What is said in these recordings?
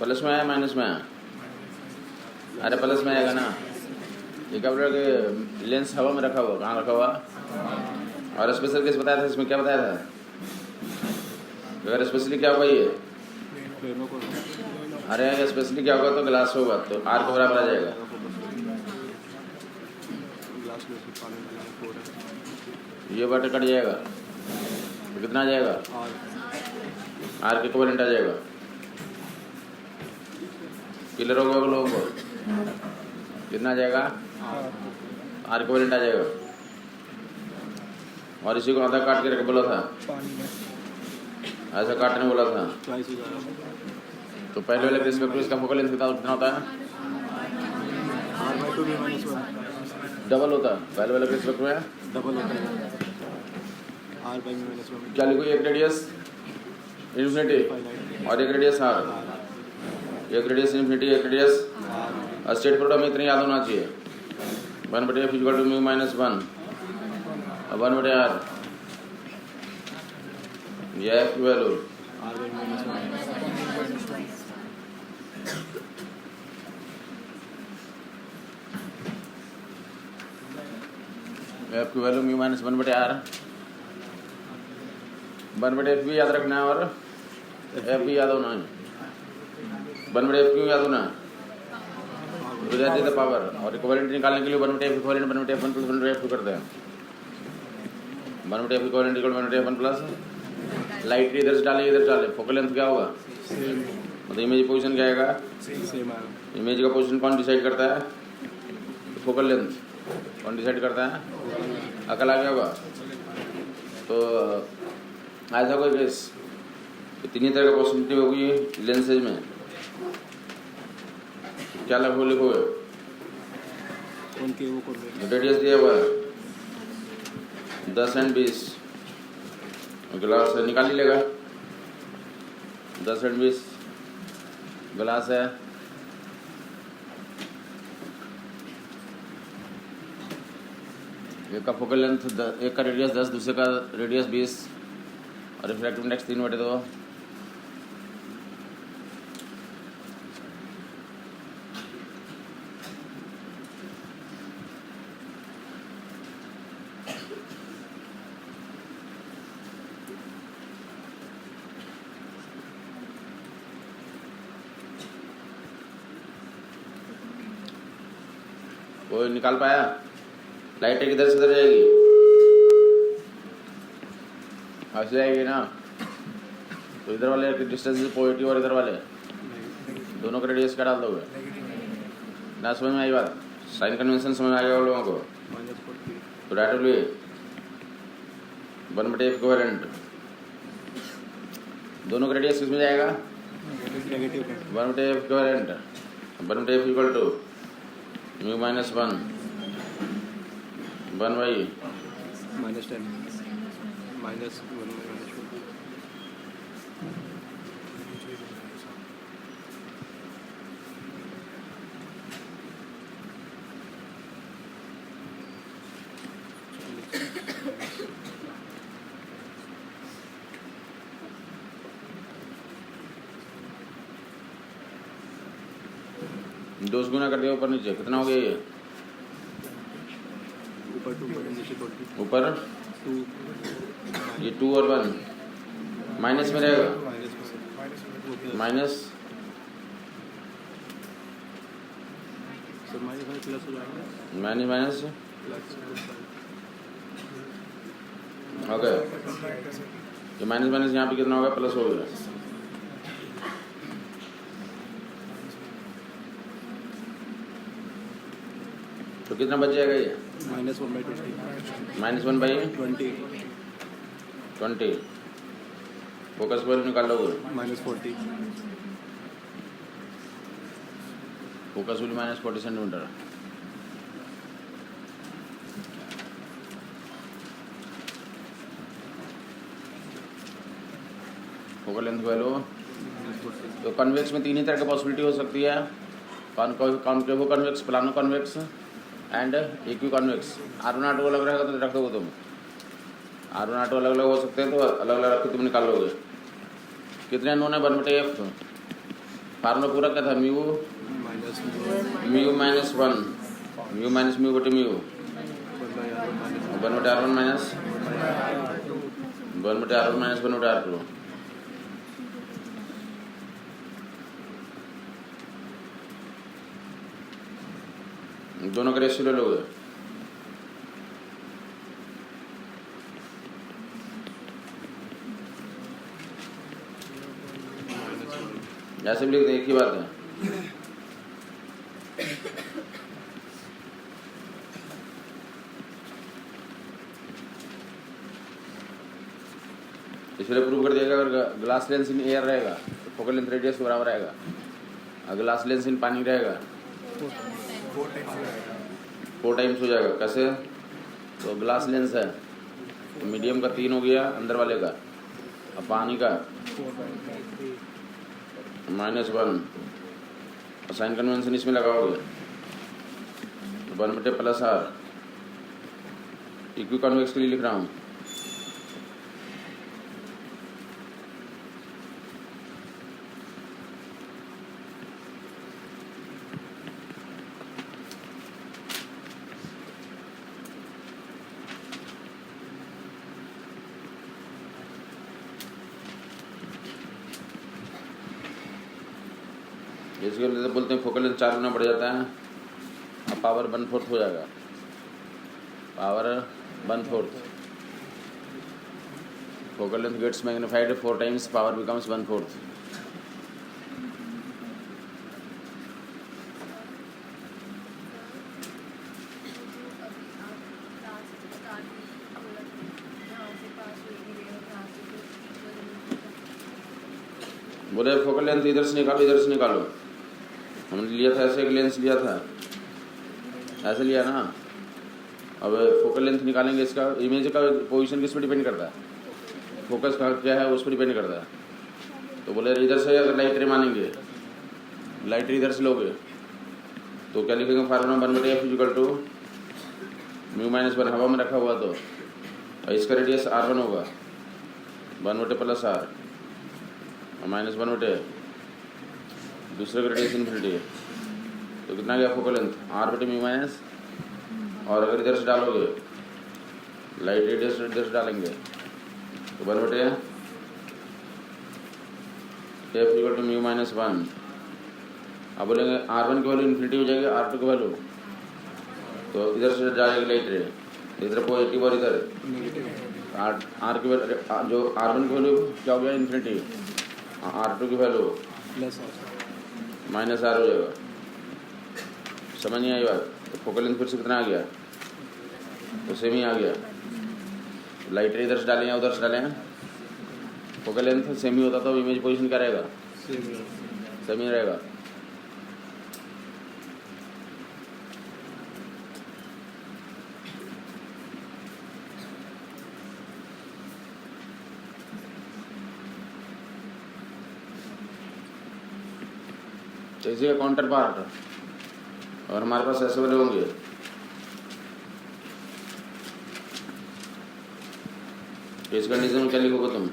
Plus में है minus में है? अरे प्लस में आएगा ना। ये क्या बोल रहा है कि लेंस हवा में रखा हुआ, कहाँ रखा हुआ? और स्पेशल केस बताया था, इसमें क्या बताया था? अगर स्पेशली क्या होगा ये? अरे स्पेशली क्या होगा तो ग्लास होगा, तो आर के बराबर आ जाएगा। ये बट कट जाएगा तो कितना आ जाएगा? आर के इक्विवेलेंट आ जाएगा। क्लियर हो गया लोगों को? कितना आ जाएगा? आर इक्विवेलेंट आ जाएगा। और इसी को आधा काट के रख बोला था, ऐसा काटने बोला था। तो पहले वाले केस में इसका फोकल लेंथ कितना होता है? डबल होता है। पहले वाले केस में डबल होता है आर बाई में माइनस वन। क्या लिखो? एक रेडियस इन्फिनिटी और एक रेडियस आर। एक रेडियस इन्फिनिटी, एक रेडियस स्टेट प्रोडक्ट में इतनी याद होना चाहिए। 1/f equal to mu minus 1 और 1/r। ये एफ की value R by minus one. F की value mu minus 1/r। 1/f भी याद रखना है और एफ भी याद होना है। 1/f क्यों याद होना है? The power. और इक्विवेलेंट निकालने के लिए 1/f equivalent 1/f 1 plus 1/f करते हैं। 1/f equivalent equal 1/f 1 plus light इधर से डाले इधर डाले, फोकल लेंथ क्या होगा? मतलब इमेज पोजीशन क्या आएगा? सेम आएगा। इमेज का पोजीशन कौन डिसाइड करता है? फोकल लेंथ कौन डिसाइड करता है? अकल आ गया होगा। तो ऐसा कोई केस तीन ही तरह का पॉसिबिलिटी होगी लेंसेज में। क्या लगभग लिखोगे? उनके वो कर रेडियस दिया हुआ है 10 और 20। ग्लास है, निकाल ही लेगा। 10 और 20 ग्लास है। एक का फोकल लेंथ एक का रेडियस 10, दूसरे का रेडियस 20 और रिफ्रैक्टिव इंडेक्स 3/2। कोई निकाल पाया? लाइट किधर से इधर जाएगी? ऐसे जाएगी ना। तो इधर वाले डिस्टेंस पॉजिटिव और इधर वाले दोनों का रेडियस क्या डाल दोगे? ना समझ में आई बात? साइन कन्वेंशन समझ में आ गया लोगों को? तो डायरेक्टली 1/f इक्विवेलेंट दोनों का रेडियस किसमें जाएगा? 1/f equivalent 1/f equal to mu minus 1 1/10 minus 1 minus 1 दोष गुना कर दिया ऊपर नीचे, कितना हो गया ये? ऊपर 2 नीचे 20 ऊपर 2 ये 2 और 1 माइनस में रहेगा। माइनस सर माइनस प्लस हो जाएगा। Minus minus plus okay. ये माइनस माइनस यहाँ पे कितना होगा? प्लस हो गया। तो कितना बच जाएगा ये? माइनस 1/20 माइनस 1/20 फोकस वैल्यू निकाल लोगे? Minus 40 focus value minus 40 centimetre. Focal length value. तो कन्वेक्स में तीन ही तरह की पॉसिबिलिटी हो सकती है। Concave convex, plano convex and equi convex. R1 R2 अलग रहेगा तो रख दोगे तुम। R1 R2 अलग अलग हो सकते हैं तो अलग अलग रख के तुम निकाल लोगे। कितने नोन है? 1/f फार्मूला पूरा क्या था? Mu minus mu minus one, mu minus mu बटे म्यू, वन बटे R1 माइनस वन बटे R1 माइनस वन बटे R2। दोनों का रेशियो ले लोगे, ऐसे भी लिखते हैं, एक ही बात है। इसलिए प्रूव कर दिया, अगर ग्लास लेंस इन एयर रहेगा तो फोकल लेंथ रेडियस के बराबर आएगा, अगर ग्लास लेंस इन पानी रहेगा 4 टाइम्स हो जाएगा। कैसे? तो ग्लास लेंस है तो मीडियम का 3 हो गया अंदर वाले का, और पानी का -1, और साइन कन्वेंशन इसमें लगाओगे तो 1 बटे प्लस R। इक्वी कॉन्वेक्स के लिए लिख रहा हूँ, इसके लिए बोलते हैं फोकल लेंथ 4 गुना बढ़ जाता है, अब पावर 1/4 हो जाएगा, power 1/4। Focal length gets magnified 4 times, power becomes 1/4। बोले फोकल लेंथ इधर से निकालो, इधर से निकालो। हमने लिया था ऐसे, एक लेंस लिया था, ऐसे लिया ना। अब फोकल लेंथ निकालेंगे, इसका इमेज का पोजीशन किस पर डिपेंड करता है? फोकस का क्या है उस पर डिपेंड करता है। तो बोले इधर से अगर लाइट रे मानेंगे, लाइट रे इधर से लोगे तो क्या लिखेंगे? Formula 1/f equal to mu minus 1 हवा में रखा हुआ तो, और इसका रेडियस R1 होगा 1 बटे प्लस R, और -1 बटे दूसरे का रेडियस इन्फिनिटी है, तो कितना गया फोकल लेंथ? R बटे म्यू माइनस, और अगर इधर से डालोगे लाइट रेडियस इधर से डालेंगे तो 1 बटे f equal to mu minus 1। अब बोलेंगे R1 की वैल्यू इन्फिनिटी हो जाएगी, R2 की वैल्यू, तो इधर से जाएगी लाइट रे, इधर पॉजिटिव और इधर R की वैल्यू, जो R1 की वैल्यू क्या हो गया? इन्फिनिटी, R2 की वैल्यू -R हो जाएगा। समझ नहीं आई बात? तो फोकल लेंथ फिर से कितना आ गया? तो सेम ही आ गया। लाइट रे इधर से डालें या उधर से डालें, फोकल लेंथ सेम ही होता तो इमेज पोजीशन क्या रहेगा? सेम ही रहेगा। तो इसी का काउंटर पार्ट और हमारे पास ऐसे वाले होंगे, तो इस कंडीशन में क्या लिखोगे तुम?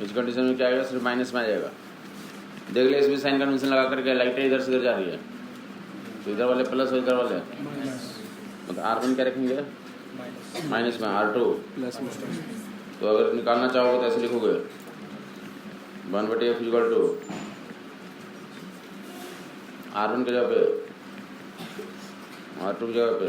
इस कंडीशन में क्या आएगा? सिर्फ माइनस में आ जाएगा। देख ले, इसमें साइन कन्वेंशन लगा करके लाइटें इधर से इधर जा रही है, तो इधर वाले प्लस और इधर वाले मतलब R1 क्या रखेंगे? माइनस में, R2 प्लस में। तो अगर निकालना चाहोगे तो ऐसे लिखोगे 1 बटे f इक्वल टू R1 की जगह पे R2 की जगह पे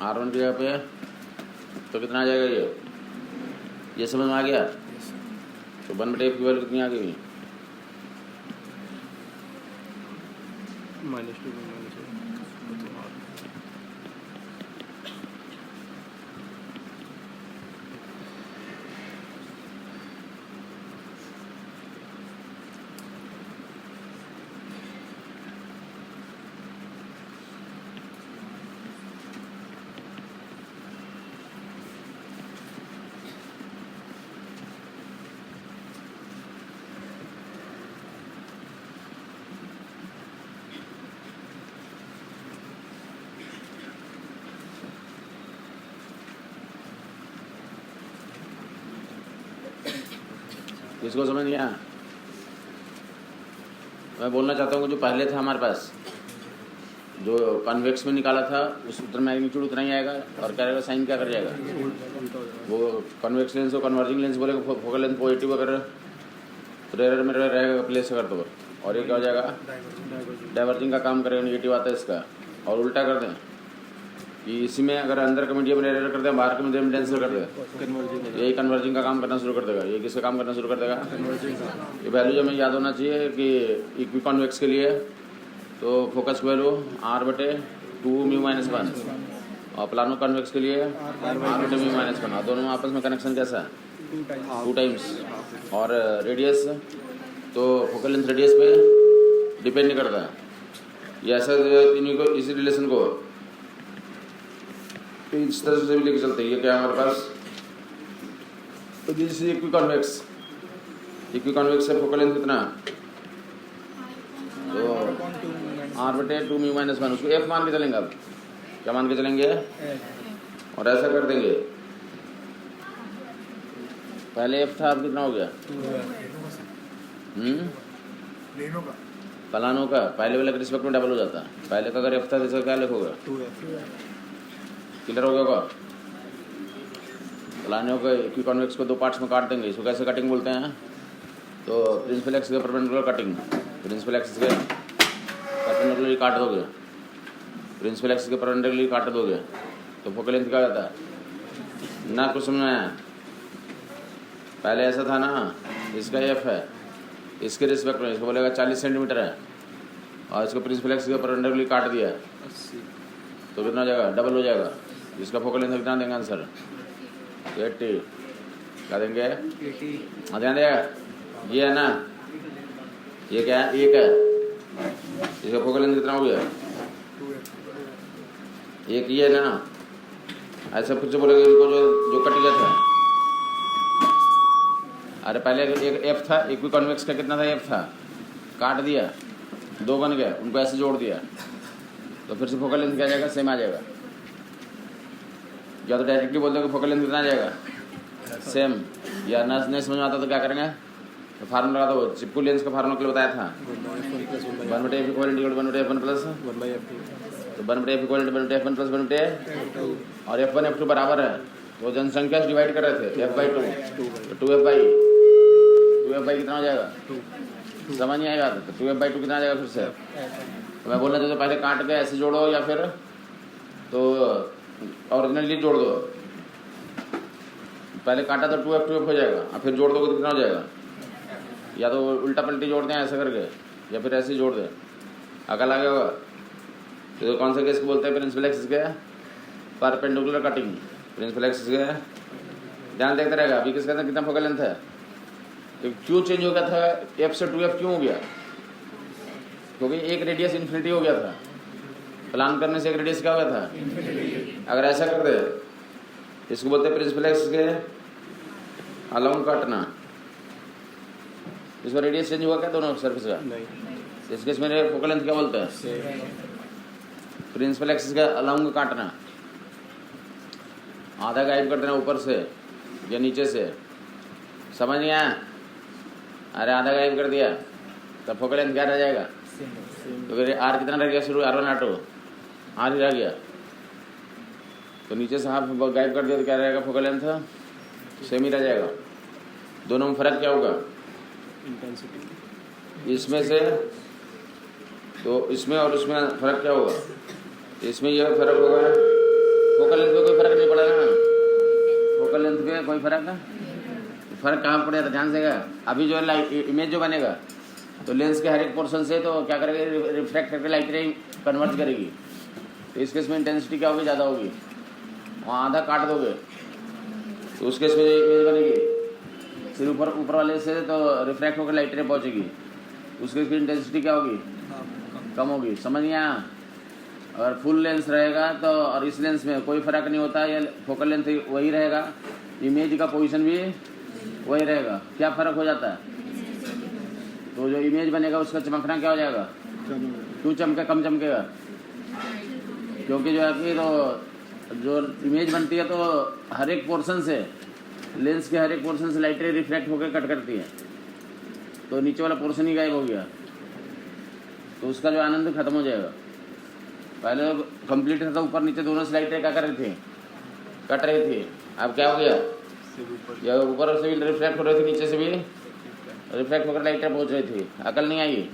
R1 की जगह पे तो कितना आ जाएगा? ये समझ में आ गया? तो 1 बटे f की वैल्यू कितनी आ गई? -2 -1। किसको समझ नहीं आया? मैं बोलना चाहता हूँ कि जो पहले था हमारे पास, जो कन्वेक्स में निकाला था, उस उतना मैग्नीट्यूड उतना ही आएगा, और क्या रहेगा, साइन क्या कर जाएगा, वो कन्वेक्स लेंस को कन्वर्जिंग लेंस बोलेगा, फोकल लेंथ पॉजिटिव अगर तो एरर में रहेगा प्लेस अगर तो, और ये क्या हो जाएगा, डाइवर्जिंग का काम करेगा, निगेटिव आता है इसका। और उल्टा कर दें कि इसी में अगर अंदर का मीडियम एरर कर दें, बाहर का मीडियम डेंसर कर देगा, यही कन्वर्जिंग का काम करना शुरू कर देगा। ये किसका काम करना शुरू कर देगा, ये वैल्यू हमें याद होना चाहिए कि इक्वी कॉन्वेक्स के लिए तो फोकस वैल्यू R/2 μ-1, और प्लानो कन्वेक्स के लिए R/2 μ-1। दोनों में आपस में कनेक्शन कैसा है, 2 टाइम्स। और रेडियस तो फोकल लेंथ रेडियस पे डिपेंड नहीं करता। ये ऐसा इन्हीं को, इसी रिलेशन को इस तरह से भी लेके चलते हैं। ये क्या है हमारे पास, तो this is equi convex. Equi convex से फोकल लेंथ कितना, तो R/2 μ-1, उसको F मान के चलेंगे। अब क्या मान के चलेंगे, और ऐसा कर देंगे, पहले F था, अब कितना हो गया, प्लानो का पहले वाले के रिस्पेक्ट में डबल हो जाता है। पहले का अगर F था तो इसका क्या लिखोगा, क्लियर हो गया होगा। प्लानो का इक्वी कॉन्वेक्स को 2 पार्ट्स में काट देंगे। इसको कैसे कटिंग बोलते हैं, तो प्रिंसिपल एक्सिस के परपेंडिकुलर कटिंग, प्रिंसिपल एक्सिस के परपेंडिकुलरली काट दोगे, प्रिंसिपल एक्सिस के परपेंडिकुलरली काट दोगे, तो फोकल लेंथ क्या जाता है ना, कुछ समझ में आया। पहले ऐसा था ना, इसका F है, इसके रिस्पेक्ट में इसको बोलेगा 40 सेंटीमीटर है, और इसको प्रिंसिपल एक्सिस के परपेंडिकुलरली काट दिया, तो कितना हो जाएगा, डबल हो जाएगा। इसका फोकल लेंथ कितना देंगे आंसर, 80। क्या देंगे, 80। ध्यान देगा, ये है ना, ये क्या है, 1 है, इसका फोकल लेंथ कितना हो गया, 1 ये है ना। ऐसा फिर से बोलेगा इनको जो कट गया था, अरे पहले एक F था, इक्वी कॉन्वेक्स का कितना था, F था, काट दिया, 2 बन गया, उनको ऐसे जोड़ दिया, तो फिर से फोकल लेंथ क्या आ जाएगा, सेम आ जाएगा। या तो डायरेक्टली बोलते हैं फोकल लेंथ कितना आ जाएगा, सेम। या नहीं समझ में आता तो क्या करेंगे, तो फार्मूला लगा दो, चिपकू लेंस का फार्मूला के लिए बताया था, 1/F equal to 1/F1 plus, तो 1/F equal to 1/F1 plus 1/F, और F1 F2 बराबर है, तो जनसंख्या से डिवाइड कर रहे थे, F/2, तो 2F/2 कितना हो जाएगा, समझ नहीं आएगा, तो 2F/2 कितना आ जाएगा फिर से। तो मैं बोलना चाहता हूँ पहले काट के ऐसे जोड़ो, या फिर तो ओरिजिनली जोड़ दो। पहले काटा तो 2F हो जाएगा, और फिर जोड़ दो तो कितना हो जाएगा, या तो उल्टा पलटी जोड़ दें ऐसे करके, या फिर ऐसे जोड़ दें, अकल आ गया होगा। तो कौन सा केस को बोलते हैं, प्रिंसिपल एक्सिस के परपेंडिकुलर कटिंग, प्रिंसिपल एक्सिस के। ध्यान देखते रहेगा, अभी किसका था, कितना फोकल लेंथ है, तो क्यों चेंज हो गया था, F से 2F क्यों हो गया, क्योंकि एक रेडियस इन्फिनिटी हो गया था, प्लान करने से एक रेडियस क्या हो गया था। अगर ऐसा कर दे, इसको बोलते हैं प्रिंसिपल एक्सिस के अलोंग काटना। इसका रेडियस चेंज हुआ क्या दोनों सरफेस का, इस केस में फोकल लेंथ क्या बोलते हैं, प्रिंसिपल एक्सिस का अलोंग काटना। आधा गायब कर देना ऊपर से या नीचे से, समझ नहीं आया, अरे आधा गायब कर दिया तब फोकल लेंथ क्या रह जाएगा, तो फिर R कितना रह गया शुरू, R1 R2 R ही रह गया, तो नीचे से हाफ गायब कर दिया तो क्या रहेगा, फोकल लेंथ सेम ही रह जाएगा। दोनों में फर्क क्या होगा, इंटेंसिटी, इसमें से तो इसमें और उसमें फर्क क्या होगा, इसमें यह फर्क होगा, फोकल लेंथ में कोई फर्क नहीं पड़ेगा ना, फोकल लेंथ में कोई फर्क कहाँ पड़ेगा, ध्यान से। अभी जो इमेज जो बनेगा, तो लेंस के हर एक पोर्शन से तो क्या करेगी, रिफ्रैक्ट करके लाइट रे कन्वर्ट करेगी, तो इस केस में इंटेंसिटी क्या होगी, ज़्यादा होगी। वहाँ आधा काट दोगे तो उस केस में इमेज बनेगी, फिर ऊपर वाले से तो रिफ्रैक्ट होकर लाइट रे पहुँचेगी, उस केस की इंटेंसिटी क्या होगी, कम होगी। समझ नहीं आया। अगर फुल लेंस रहेगा तो और इस लेंस में कोई फर्क नहीं होता, ये फोकल लेंथ वही रहेगा, इमेज का पोजीशन भी वही रहेगा, क्या फ़र्क हो जाता है, तो जो इमेज बनेगा उसका चमकना क्या हो जाएगा, क्यों चमके, कम चमकेगा, क्योंकि जो है कि तो जो इमेज बनती है तो हर एक पोर्शन से, लेंस के हर एक पोर्शन से लाइट रे रिफ्रैक्ट होकर कट करती है, तो नीचे वाला पोर्शन ही गायब हो गया, तो उसका जो आनंद खत्म हो जाएगा। पहले तो कंप्लीट था, तो ऊपर नीचे दोनों स्लाइडें क्या कर रही थी, कट रही थी। अब क्या हो गया, या ऊपर से भी रिफ्लेक्ट हो रही थी, नीचे से भी रिफ्लेक्ट होकर लाइटें पहुंच रही थी। अकल नहीं आई।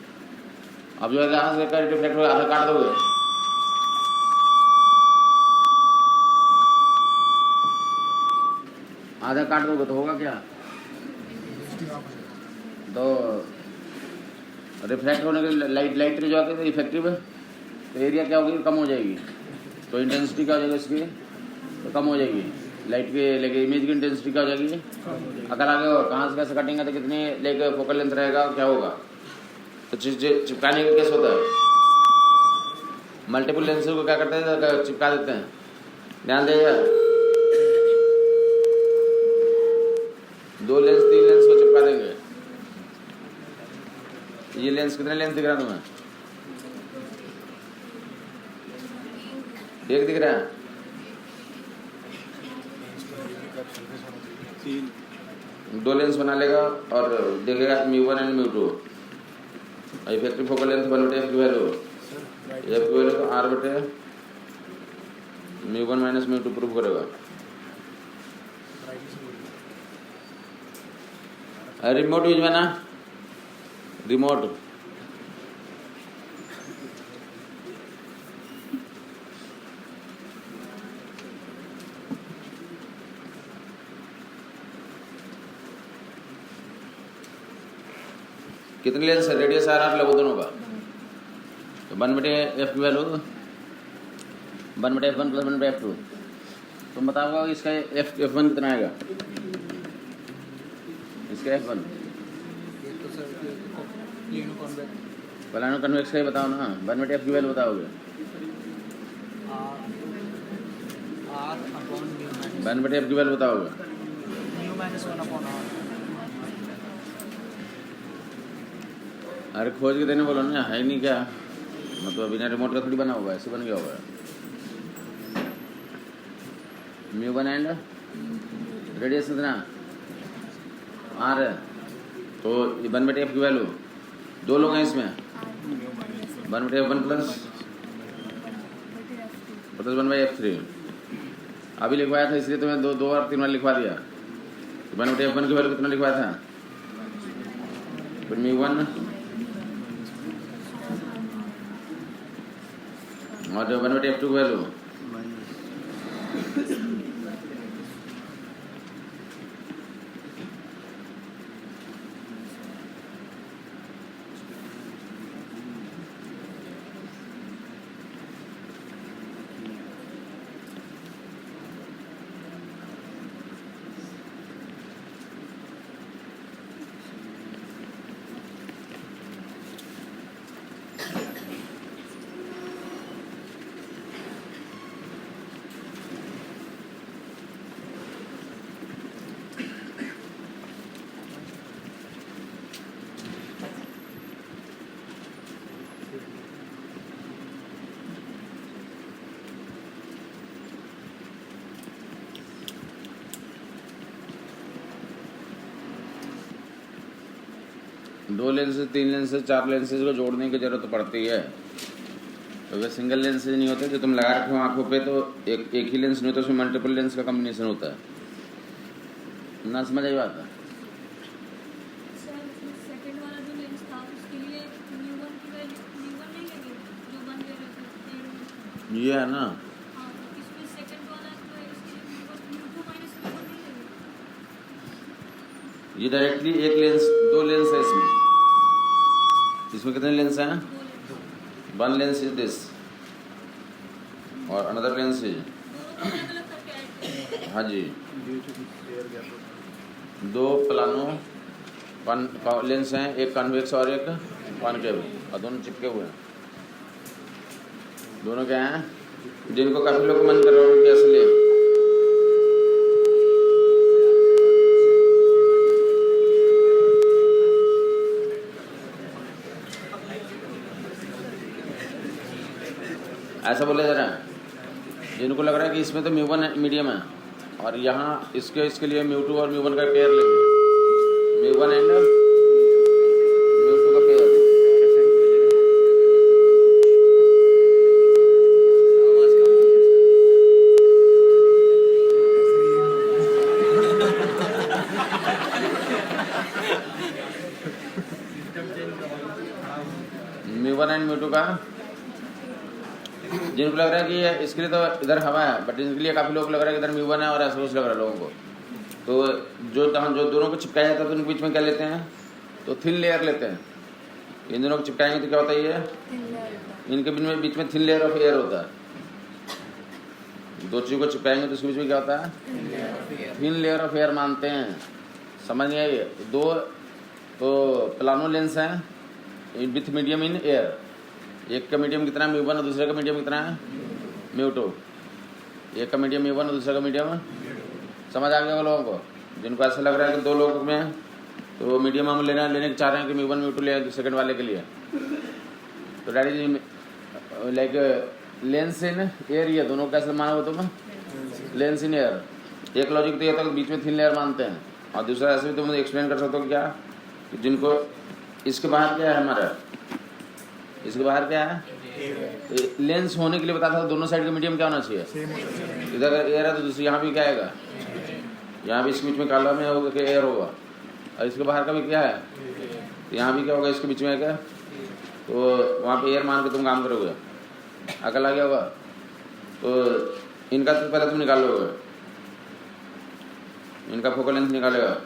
अब जो है यहाँ से कर रिफ्लेक्ट हो गया, आधा काट दोगे, आधा काट दोगे तो होगा क्या, तो रिफ्लेक्ट होने के लाइट जो आती है इफेक्टिव, तो एरिया क्या होगी, कम हो जाएगी। तो इंटेंसिटी क्या हो जाएगी इसकी, तो कम हो जाएगी। लाइट के लेके इमेज की इंटेंसिटी क्या हो जाएगी, अगर आगे हो कहाँ से कैसे कटेंगे, तो कितनी लेके फोकल लेंथ रहेगा, क्या होगा। तो चिपकाने का कैसे होता है, मल्टीपल लेंस को क्या करते हैं, चिपका देते हैं। ध्यान दीजिए, 2 लेंस 3 लेंस को चिपका देंगे। ये लेंस कितने लेंस दिख रहा है तुम्हें, एक दिख रहा है, 2 लेंस बना लेगा और देखेगा μ1 and μ2। Effective focal length 1/f की वैल्यू, f की वैल्यू तो r/μ1 - μ2 प्रूव करेगा। रिमोट यूज में ना, रिमोट कितने लेंस है, रेडियस आर लगो दोनों का, तो 1/f की वैल्यू 1/f1 + 1/f2। तुम बताओ इसका f1 कितना आएगा, इसका f1 प्लानो कन्वेक्स का ही बताओ ना, 1/f की वैल्यू बताओगे, 1/f की वैल्यू बताओगे, अरे खोज के देने बोलो ना, है नहीं क्या, मतलब बिना रिमोट का थोड़ी बना होगा, ऐसे बन गया होगा। μ1 एंड रेडियस कितना r है, तो 1/f की वैल्यू 2 लोग हैं इसमें, 1/f1 + 1/f3 अभी लिखवाया था, इसलिए तुम्हें 2 और 3 बार लिखवा दिया। 1/f1 की वैल्यू कितना लिखवाया था, फिर μ1 और 1/f2 की वैल्यू दो लेंसेज 3 लेंसेज 4 लेंसेज को जोड़ने की जरूरत पड़ती है, क्योंकि सिंगल लेंसेज नहीं होते जो तुम लगा रखे हो आंखों पे, तो एक ही लेंस नहीं होता, उसमें मल्टीपल लेंस का कॉम्बिनेशन होता है ना, समझ आई बात है। सेकंड वाला जो लेंस था उसके लिए μ1 की वैल्यू μ1 नहीं लगी जो 1 ले रहे थे, ये है ना, हाँ इसमें सेकंड वाला जो है इसके लिए μ2 - μ1 नहीं लगी, ये डायरेक्टली एक लेंस 2 लेंस है इसमें कितने लेंस हैं, 1 लेंस इज दिस और अनदर लेंस इज, अलग करके ऐड किया। हाँ जी, 2 प्लानो लेंस हैं, एक कन्वेक्स और एक कॉनकेव, और दोनों चिपके हुए हैं। दोनों क्या हैं, जिनको काफी लोग मन कर रहे होंगे असली, ऐसा बोले जरा, जिनको लग रहा है कि इसमें तो μ1 मीडियम है और यहाँ इसके लिए μ2 और μ1 का पेयर लेंगे, μ1 एंड म्यू1 एंड म्यू2 का जिनको लग रहा है कि इसके लिए तो इधर हवा है, बट इनके लिए काफ़ी लोग लग रहा है कि इधर म्यू1 है और ऐसा कुछ लग रहा है लोगों को। तो जो दोनों को चिपकाया जाता है तो उनके बीच में क्या लेते हैं, तो थिन लेयर लेते हैं। इन दोनों को चिपकाएंगे तो क्या होता है, ये इनके बीच में थिन लेयर ऑफ एयर होता है। दो चीज़ों को चिपकाएंगे तो उसके बीच में क्या होता है, थिन लेयर ऑफ एयर मानते हैं। समझ नहीं आई? दो तो प्लानो लेंस हैं विथ मीडियम इन एयर। एक का मीडियम कितना है, म्यू1, और दूसरे का मीडियम कितना है, म्यू2। एक का मीडियम म्यू1 और दूसरे का मीडियम, समझ आ गया लोगों को? जिनको ऐसा लग रहा है कि दो लोगों में तो मीडियम हम लेने चाह रहे हैं कि म्यू1 म्यू2 ले सेकंड वाले के लिए, तो daddy ji like lens in air, ये दोनों कैसे माना हो तुम, लेंस इन एयर। एक लॉजिक तो ये था कि बीच में थिन लेयर मानते हैं, और दूसरा ऐसे भी तुम एक्सप्लेन कर सकते हो क्या, कि जिनको इसके बाहर क्या है, हमारा इसके बाहर क्या है, लेंस होने के लिए बताता था दोनों साइड का मीडियम क्या होना चाहिए। इधर अगर एयर है तो दूसरी यहाँ भी क्या आएगा, यहाँ भी इसके बीच में काला में होगा कि एयर होगा, और इसके बाहर का भी क्या है, तो यहाँ भी क्या होगा, इसके बीच में क्या, तो वहाँ पे एयर मान के तुम काम करोगे। अकल आ गया होगा? तो इनका तो पहले तुम निकाल लोगे, इनका फोकल लेंथ निकालेगा।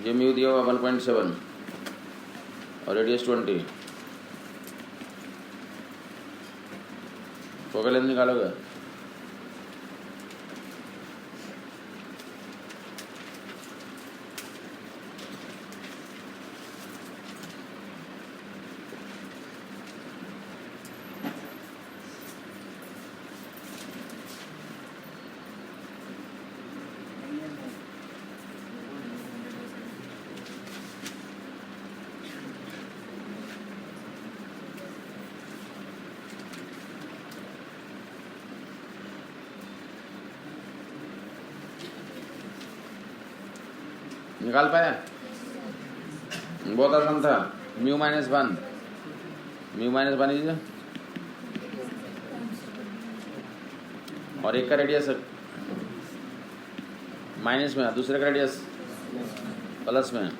ये म्यू दिया होगा 1.7 और रेडियस 20, फोकल लेंथ निकालोगे। निकाल पाया? बहुत आसान था। μ-1 इज और एक का रेडियस माइनस में, दूसरे का रेडियस प्लस में।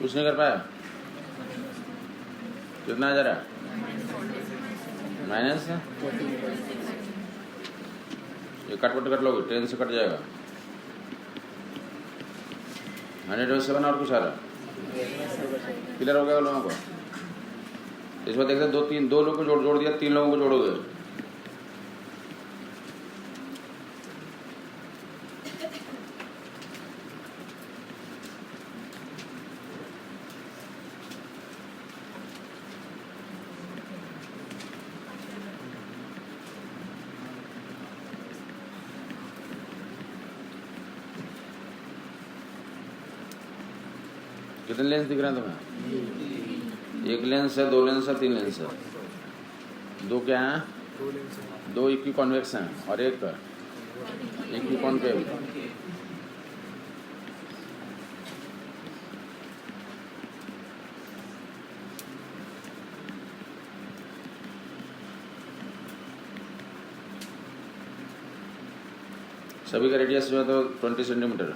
कुछ नहीं कर पाया? कितना आ जा रहा है, माइनस। ये कट लोगे, 10 से कट जाएगा। 107 और कुछ आ रहा, क्लियर हो गया लोगों को? इस बार देखते दो लोगों को जोड़ दिया, 3 लोगों को जोड़ोगे। कितने लेंस दिख रहे हैं तुम्हें? एक लेंस है, 2 लेंस है, 3 लेंस है। 2 क्या हैं? 2 इक्वी कॉन्वेक्स हैं और एक इक्वी कॉनकेव। सभी का रेडियस जो है तो 20 सेंटीमीटर,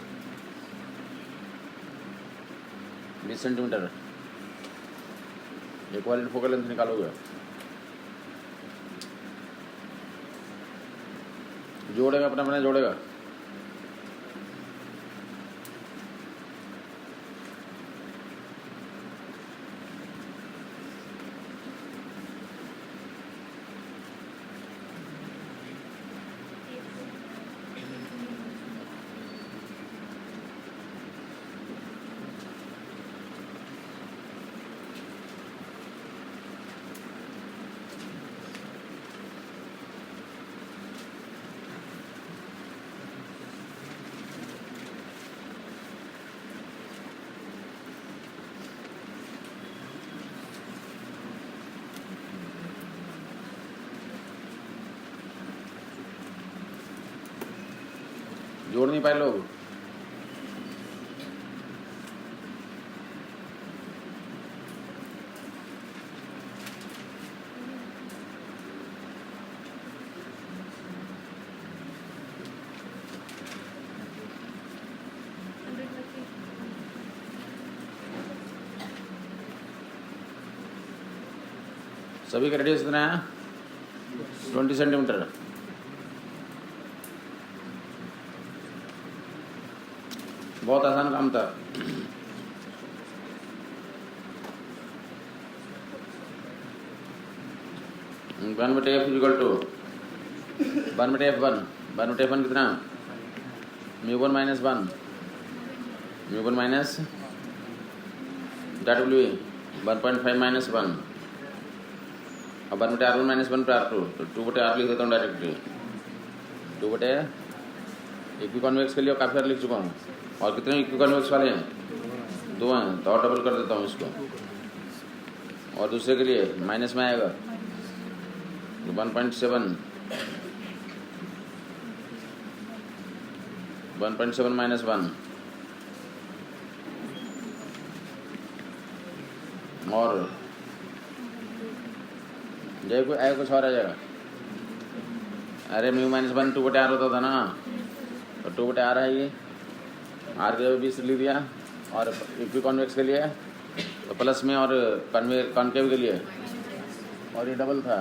20 सेंटीमीटर। एक वाले फोकल लेंथ निकालोगे, जोड़ेगा अपना जोड़ेगा। जोड़ नहीं पाए लोग। सभी का रेडियस कितना है? 20 सेंटीमीटर। बहुत आसान काम था। 1/f equal to 1/f1। 1/f1 कितना? μ1 माइनस 1, μ1 माइनस W 1.5 माइनस 1। अब 1/r1 माइनस 1/r2, तो 2/r लिख देता हूँ डायरेक्टली। 2/, इक्वी कॉन्वेक्स के लिए काफ़ी बार लिख चुका हूँ। और कितने इक्वी कॉन्वेक्स वाले हैं? 2 हैं, तो और डबल कर देता हूँ इसको। और दूसरे के लिए माइनस में आएगा 1.7, 1.7 माइनस 1। और जब कोई कुछ और आ जाएगा। अरे μ माइनस 1 2/r होता था ना, और 2/r है ये। आर के 20 लिख दिया। और इक्वी कॉन्वेक्स के लिए तो प्लस में, और कॉन्केव के लिए, और ये डबल था।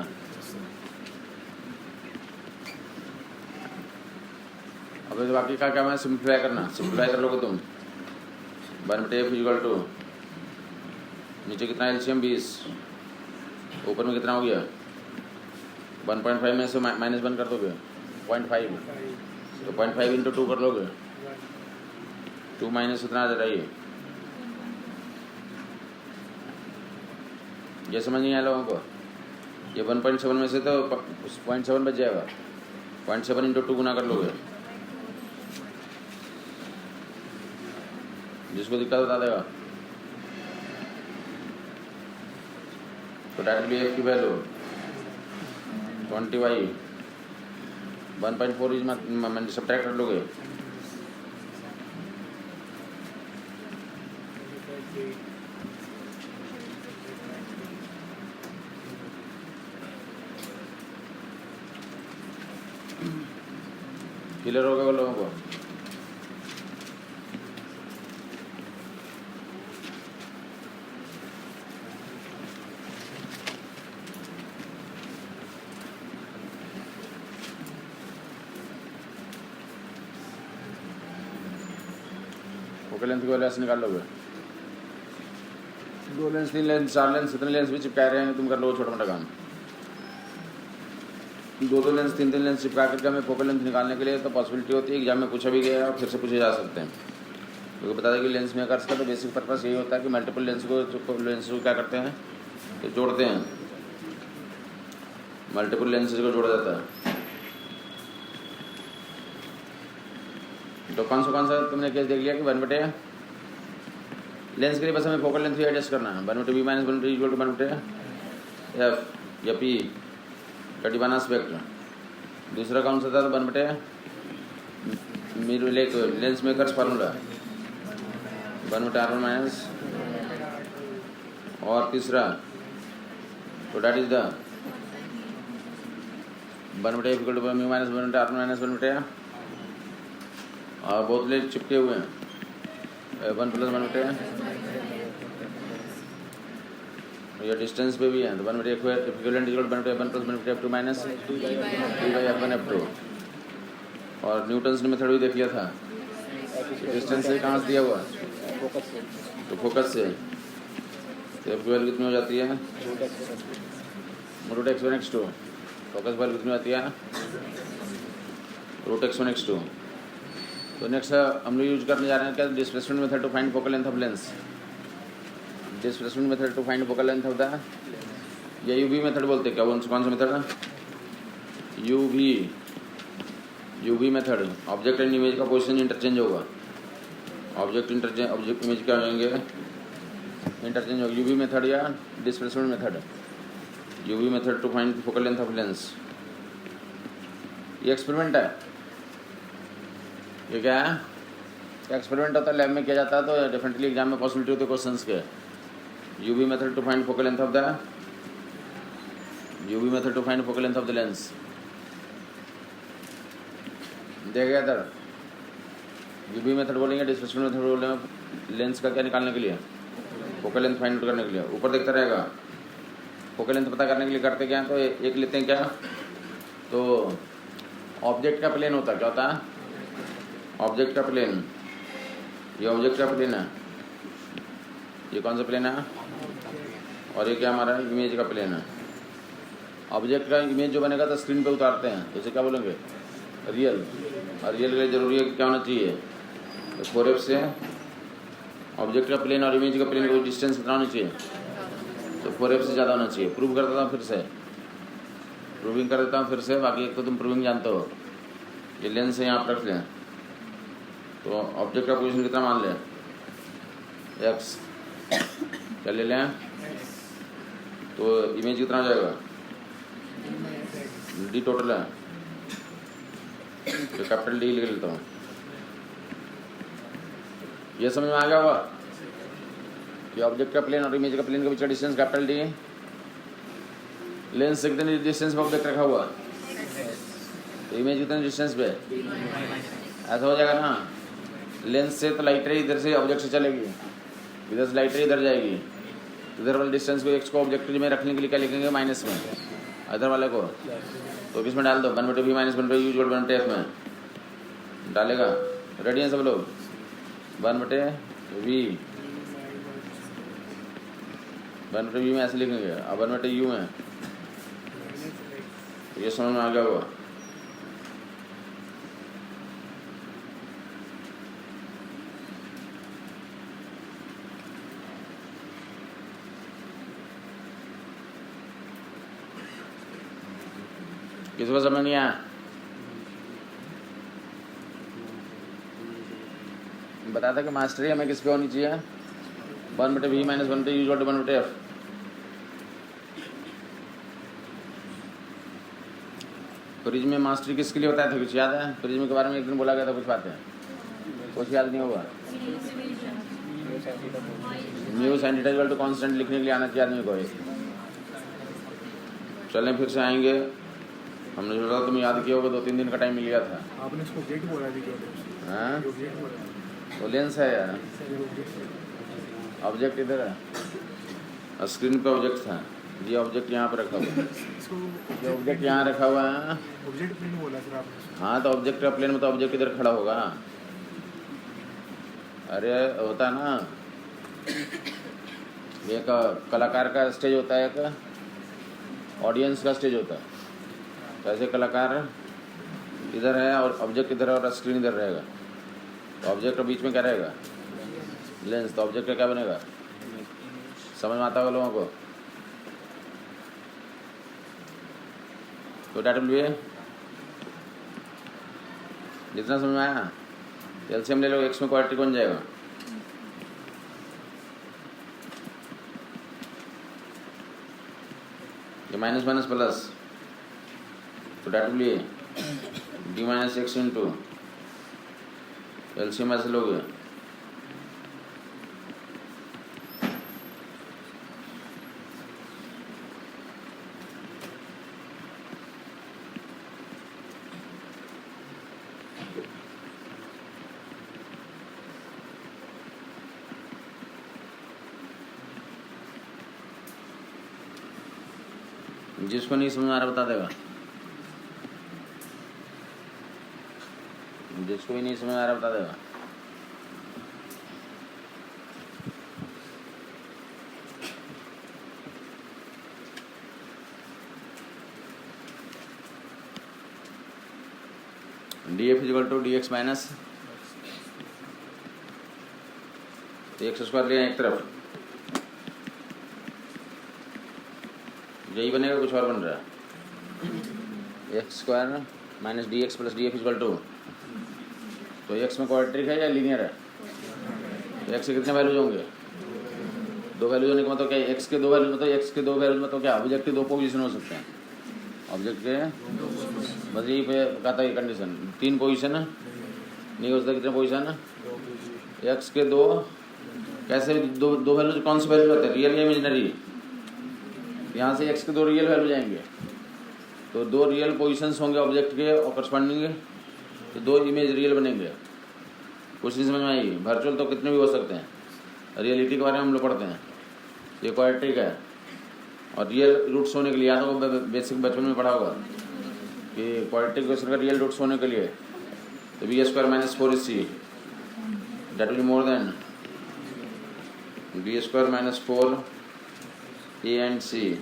अब बाकी का क्या मैं सिंप्लीफाई करना, सिंप्लीफाई कर लोगे तुम। 1/f इक्वल टू, नीचे कितना एलसीएम 20, ऊपर में कितना हो गया? 1.5 में से माइनस 1 कर दोगे 0.5, तो 0.5 इंटू 2 कर लोगे। 2 माइनस कितना आ जाता है ये समझ नहीं आया लोगों को? ये 1.7 में से तो 0.7 बच जाएगा। 0.7 इंटू 2 गुना कर लोगे। जिसको दिक्कत बता देगा। तो डायरेक्टली एफ की वैल्यू 20y 1.4 इज सब्ट्रैक्ट कर लोगे। क्लियर होगा लोगों को? फोकल लेंथ की वैल्यू ऐसे निकाल लोगे। 2 लेंस 3 लेंस 4 लेंस कितने लेंस भी चिपका रहे हैं तुम, कर लो छोटा मोटा काम। 2 लेंस 3 लेंस चिपका करके हमें फोकल लेंथ निकालने के लिए तो पॉसिबिलिटी होती है एग्जाम में पूछा भी गया और फिर से पूछे जा सकते हैं। क्योंकि बता दें कि लेंस मेकर्स का तो बेसिक पर्पस यही होता है कि मल्टीपल लेंस को क्या करते हैं तो जोड़ते हैं। मल्टीपल लेंसेज को जोड़ा जाता है। तो कौन सा तुमने केस देख लिया कि 1/, लेंस के लिए बस हमें फोकल लेंथ ही एडजस्ट करना है। 1/b minus 1/t equal to 1/f या p का डिवान एस्पेक्ट। दूसरा कौन सा था? तो 1/, lens makers formula 1/r1 minus, और तीसरा तो that is the 1/f equal to μ minus 1/r1 minus 1/, और बहुत लेट चिपके हुए हैं 1 + 1/, ये डिस्टेंस पे भी है तो 1/f equivalent equal 1/f 1 + 1/f2 minus 3/f1f2। और न्यूटन्स ने मेथड भी देख लिया था। डिस्टेंस से कहाँ से दिया हुआ? तो फोकस से। तो एफ की वैल्यू कितनी हो जाती है? √x1x2। फोकस वैल्यू कितनी आती है? √x1x2। तो नेक्स्ट हम लोग यूज करने जा रहे हैं क्या? Displacement method to find focal length of lens. Displacement method to find focal length होता है या यूवी मेथड बोलते हैं क्या? कौन सा मेथड है? UV method. Object and image का पोजीशन इंटरचेंज होगा। ऑब्जेक्ट इमेज क्या होंगे? इंटरचेंज होगा। यूवी मेथड या displacement method. UV method to find focal length of lens. ये एक्सपेरिमेंट है, ये क्या है? एक्सपेरिमेंट होता है, लैब में किया जाता है, तो डेफिनेटली एग्जाम में पॉसिबिलिटी होती है क्वेश्चंस के। UV method to find focal length of the lens. देखिए इधर यूवी मेथड बोलेंगे, डिस्प्लेसमेंट मेथड बोलेंगे, लेंस का क्या निकालने के लिए, फोकल लेंथ फाइंड आउट करने के लिए। ऊपर देखता रहेगा फोकल लेंथ पता करने के लिए करते क्या हैं, तो एक लेते हैं क्या, तो ऑब्जेक्ट का प्लेन होता है, क्या होता है, ऑब्जेक्ट का प्लेन। ये ऑब्जेक्ट का प्लेन है, ये कौन सा प्लेन है, और ये क्या हमारा इमेज का प्लेन है। ऑब्जेक्ट का इमेज जो बनेगा तो स्क्रीन पे उतारते हैं, तो इसे क्या बोलेंगे, रियल। और रियल के लिए जरूरी है कि क्या होना चाहिए, तो 4F से ऑब्जेक्ट का प्लेन और इमेज का प्लेन का डिस्टेंस कितना होना चाहिए, तो 4F से ज़्यादा होना चाहिए। प्रूव कर देता हूँ फिर से, प्रूविंग कर देता हूँ फिर से। बाकी एक तो तुम प्रूविंग जानते हो, ये लेंस है यहाँ पर रख लें, तो ऑब्जेक्ट का पोजीशन कितना मान लें, x, क्या ले लें, तो इमेज कितना हो जाएगा, d टोटल है, तो कैपिटल D लिख लेता हूँ। ये समझ में आ गया होगा कि ऑब्जेक्ट का प्लेन और इमेज का प्लेन के बीच का डिस्टेंस कैपिटल D, लेंस से कितने डिस्टेंस पे ऑब्जेक्ट रखा हुआ, तो इमेज कितने डिस्टेंस पे, ऐसा हो जाएगा ना। लेंस से तो लाइट रे इधर से ऑब्जेक्ट से चलेगी, इधर से लाइट रे इधर जाएगी, इधर वाले डिस्टेंस को x को ऑब्जेक्ट में रखने के लिए क्या लिखेंगे, माइनस में, इधर वाले को तो किसमें डाल दो, 1/v माइनस 1/u जोड़ 1/f में डालेगा। रेडी हैं सब लोग, 1/v में ऐसे लिखेंगे, अब 1/u में, ये समझ में आ गया होगा। किसी को समझ नहीं आया, बताया था कि मास्टरी हमें किस पे होनी चाहिए, 1/v माइनस 1/u जोड़ 1/f। प्रिज्म में मास्टरी किसके लिए बताया था, कुछ याद है, प्रिज्म के बारे में एक दिन बोला गया था, कुछ बातें कुछ याद नहीं होगा। Mu sine theta equal to constant लिखने के लिए आना चाहिए आदमी को। चलें फिर से आएंगे, हमने सोचा तुम याद किया होगा, 2-3 दिन का टाइम मिल गया था। आपने इसको ऑब्जेक्ट बोला थी क्यों, हाँ ऑब्जेक्ट बोला, तो लेंस है यार, ऑब्जेक्ट इधर है, स्क्रीन पे ऑब्जेक्ट था, ये ऑब्जेक्ट यहाँ पे रखा हुआ है, इसको ये ऑब्जेक्ट यहाँ रखा हुआ है। ऑब्जेक्ट प्लेन बोला सर आपने। हाँ तो ऑब्जेक्ट का प्लेन में तो ऑब्जेक्ट इधर खड़ा होगा, अरे होता है ना, एक कलाकार का स्टेज होता है, एक ऑडियंस का स्टेज होता है। तो ऐसे कलाकार इधर है और ऑब्जेक्ट इधर है और स्क्रीन इधर रहेगा, तो ऑब्जेक्ट के बीच में क्या रहेगा, लेंस। तो ऑब्जेक्ट का क्या बनेगा, समझ में आता होगा लोगों को, तो W जितना समझ में आया, एलसीएम ले लो, x में क्वाड्रेटिक बन जाएगा, ये माइनस माइनस प्लस, तो W d minus x into LCM ऐसे लोगे, जिसको नहीं समझ आ रहा बता देगा, जिसको भी नहीं समझ आ रहा बता देगा। df equal to dx minus x square लिया एक तरफ, यही बनेगा, कुछ और बन रहा है, x square minus D x plus D F equal to, तो एक्स में क्वाड्रेटिक है या लीनियर है, तो एक्स के कितने वैल्यूज होंगे, 2 वैल्यूज होने का मतलब क्या, एक्स के 2 वैल्यूज मतलब एक्स के 2 वैल्यूज मतलब क्या, ऑब्जेक्ट के 2 पोजीशन हो सकते हैं, ऑब्जेक्ट के बस यही पे कहता है कंडीशन, 3 पोजीशन नहीं हो सकता। कितने पोजीशन? दो पोजीशन। एक्स के दो कैसे दो दो वैल्यू कौन से वैल्यू रहते हैं? रियल या इमेजिनरी? यहाँ से एक्स के दो रियल वैल्यू जाएंगे तो दो रियल पोजीशंस होंगे ऑब्जेक्ट के और करस्पॉन्डिंग तो दो इमेज रियल बनेंगे। कुछ नहीं समझ में आई? वर्चुअल तो कितने भी हो सकते हैं। रियलिटी के बारे में हम लोग पढ़ते हैं, ये क्वाड्रेटिक है। और रियल रूट्स होने के लिए या तो बेसिक बचपन में पढ़ा होगा कि क्वाड्रेटिक क्वेश्चन का रियल रूट्स होने के लिए तो B square minus 4ac that will be more than B square minus 4a and c।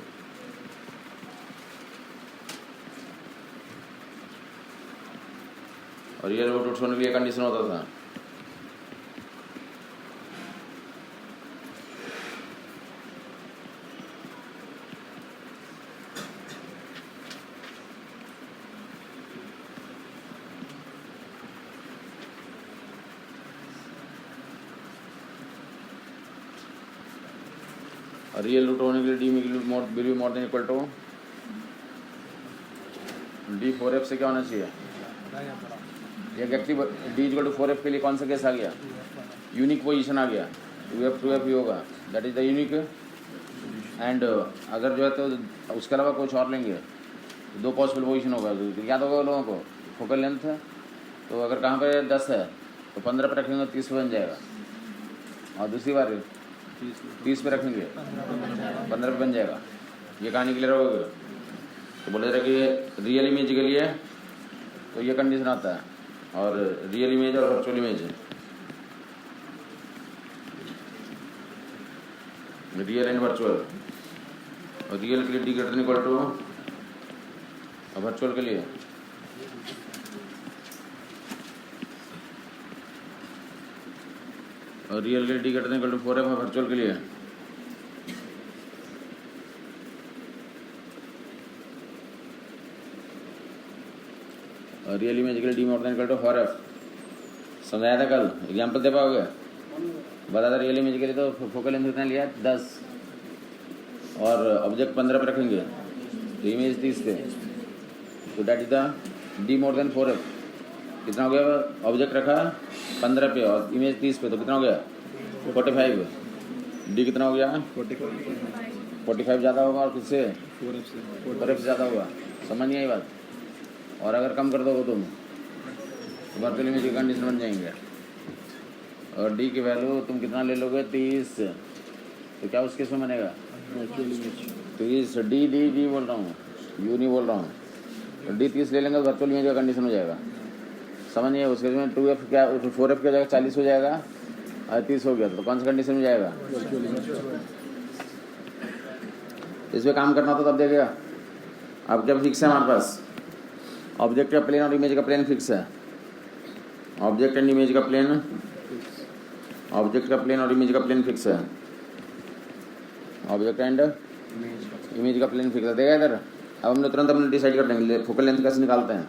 और रियल रूट्स होने के लिए कंडीशन होता था रियल रूट होने के लिए D will be more than equal to D 4f से क्या होना चाहिए? Exactly D equal to 4f के लिए कौन सा केस आ गया? यूनिक पोजीशन आ गया। 2f ही होगा, that is the unique. And अगर जो है तो उसके अलावा कुछ और लेंगे तो दो पॉसिबल पोजीशन होगा। याद होगा लोगों को फोकल लेंथ है तो अगर कहाँ पर 10 है तो 15 पर रखेंगे 30 पे बन जाएगा। और दूसरी बार 30 पे रखेंगे 15 पे बन जाएगा। ये कहानी क्लियर हो गई? तो बोला जा रहा है कि रियल इमेज के लिए तो ये कंडीशन आता है और रियल इमेज और virtual image real and virtual. और रियल के लिए D greater than equal to और वर्चुअल के लिए और रियल के लिए D greater than equal to 4f और वर्चुअल के लिए और रियल इमेज के लिए D more than equal to 4f। समझाया था कल? एग्जाम्पल दे पाओगे? बता था रियल इमेज के लिए तो फोकल लेंथ कितना लिया? 10 और ऑब्जेक्ट 15 पे रखेंगे तो इमेज 30 पे तो that is the D more then 4f। कितना हो गया? ऑब्जेक्ट रखा 15 पे और इमेज 30 पे तो कितना हो गया? 45। डी कितना हो गया? 45 ज़्यादा होगा और किससे? 4f से ज़्यादा होगा। समझ नहीं आई बात? और अगर कम कर दोगे तुम तो वर्चुअल इमेज की कंडीशन बन जाएंगे। और डी की वैल्यू तुम कितना ले लोगे? 30 तो क्या उस केस में बनेगा? 30 डी बोल रहा हूँ, यू नहीं बोल रहा हूँ। तो डी 30 ले लेंगे तो वर्चुअल इमेज का कंडीशन हो जाएगा। समझ नहीं है? उसके में 2f क्या 4f क्या हो जाएगा? 40 हो जाएगा और 30 हो गया तो कौन सा कंडीशन में जाएगा? इस पर काम करना तो तब देखेगा। अब जब फिक्स है हमारे पास ऑब्जेक्ट का प्लेन और इमेज का प्लेन फिक्स है। ऑब्जेक्ट एंड इमेज का प्लेन, ऑब्जेक्ट का प्लेन और इमेज का प्लेन फिक्स है। ऑब्जेक्ट एंड इमेज का प्लेन फिक्स है। देखा इधर? अब हमने तुरंत अपने डिसाइड कर लेंगे फोकल लेंथ कैसे निकालते हैं।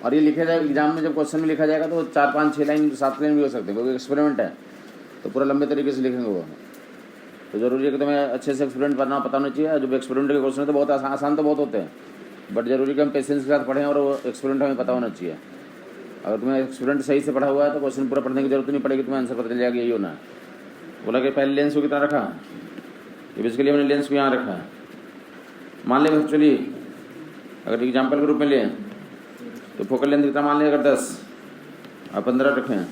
और ये लिखे जाएगा एग्जाम में, जब क्वेश्चन में लिखा जाएगा तो 4, 5, 6 लाइन 7 लाइन भी हो सकते हैं क्योंकि एक्सपेरिमेंट है तो पूरा लंबे तरीके से लिखेंगे वो। तो जरूरी है कि तुम्हें अच्छे से एक्सपेरिमेंट करना पता होना चाहिए। जो एक्सपेरिमेंट के क्वेश्चन है तो बहुत आसान तो बहुत होते हैं बट जरूरी कि हम पेशेंस के साथ पढ़ें और वो एक्सपेरिमेंट हमें पता होना चाहिए। अगर तुम्हें एक्सपेरिमेंट सही से पढ़ा हुआ है तो क्वेश्चन पूरा पढ़ने की जरूरत नहीं पड़ेगी, तुम्हें आंसर पता चल जाएगा। यही होना है। बोला कि पहले लेंस को कितना रखा? ये बेसिकली हमने लेंस को यहाँ रखा है। मान लें एक्चुअली अगर एग्जाम्पल के रूप में लें तो फोकल लेंथ कितना मान लें? अगर 10 और 15 रखें,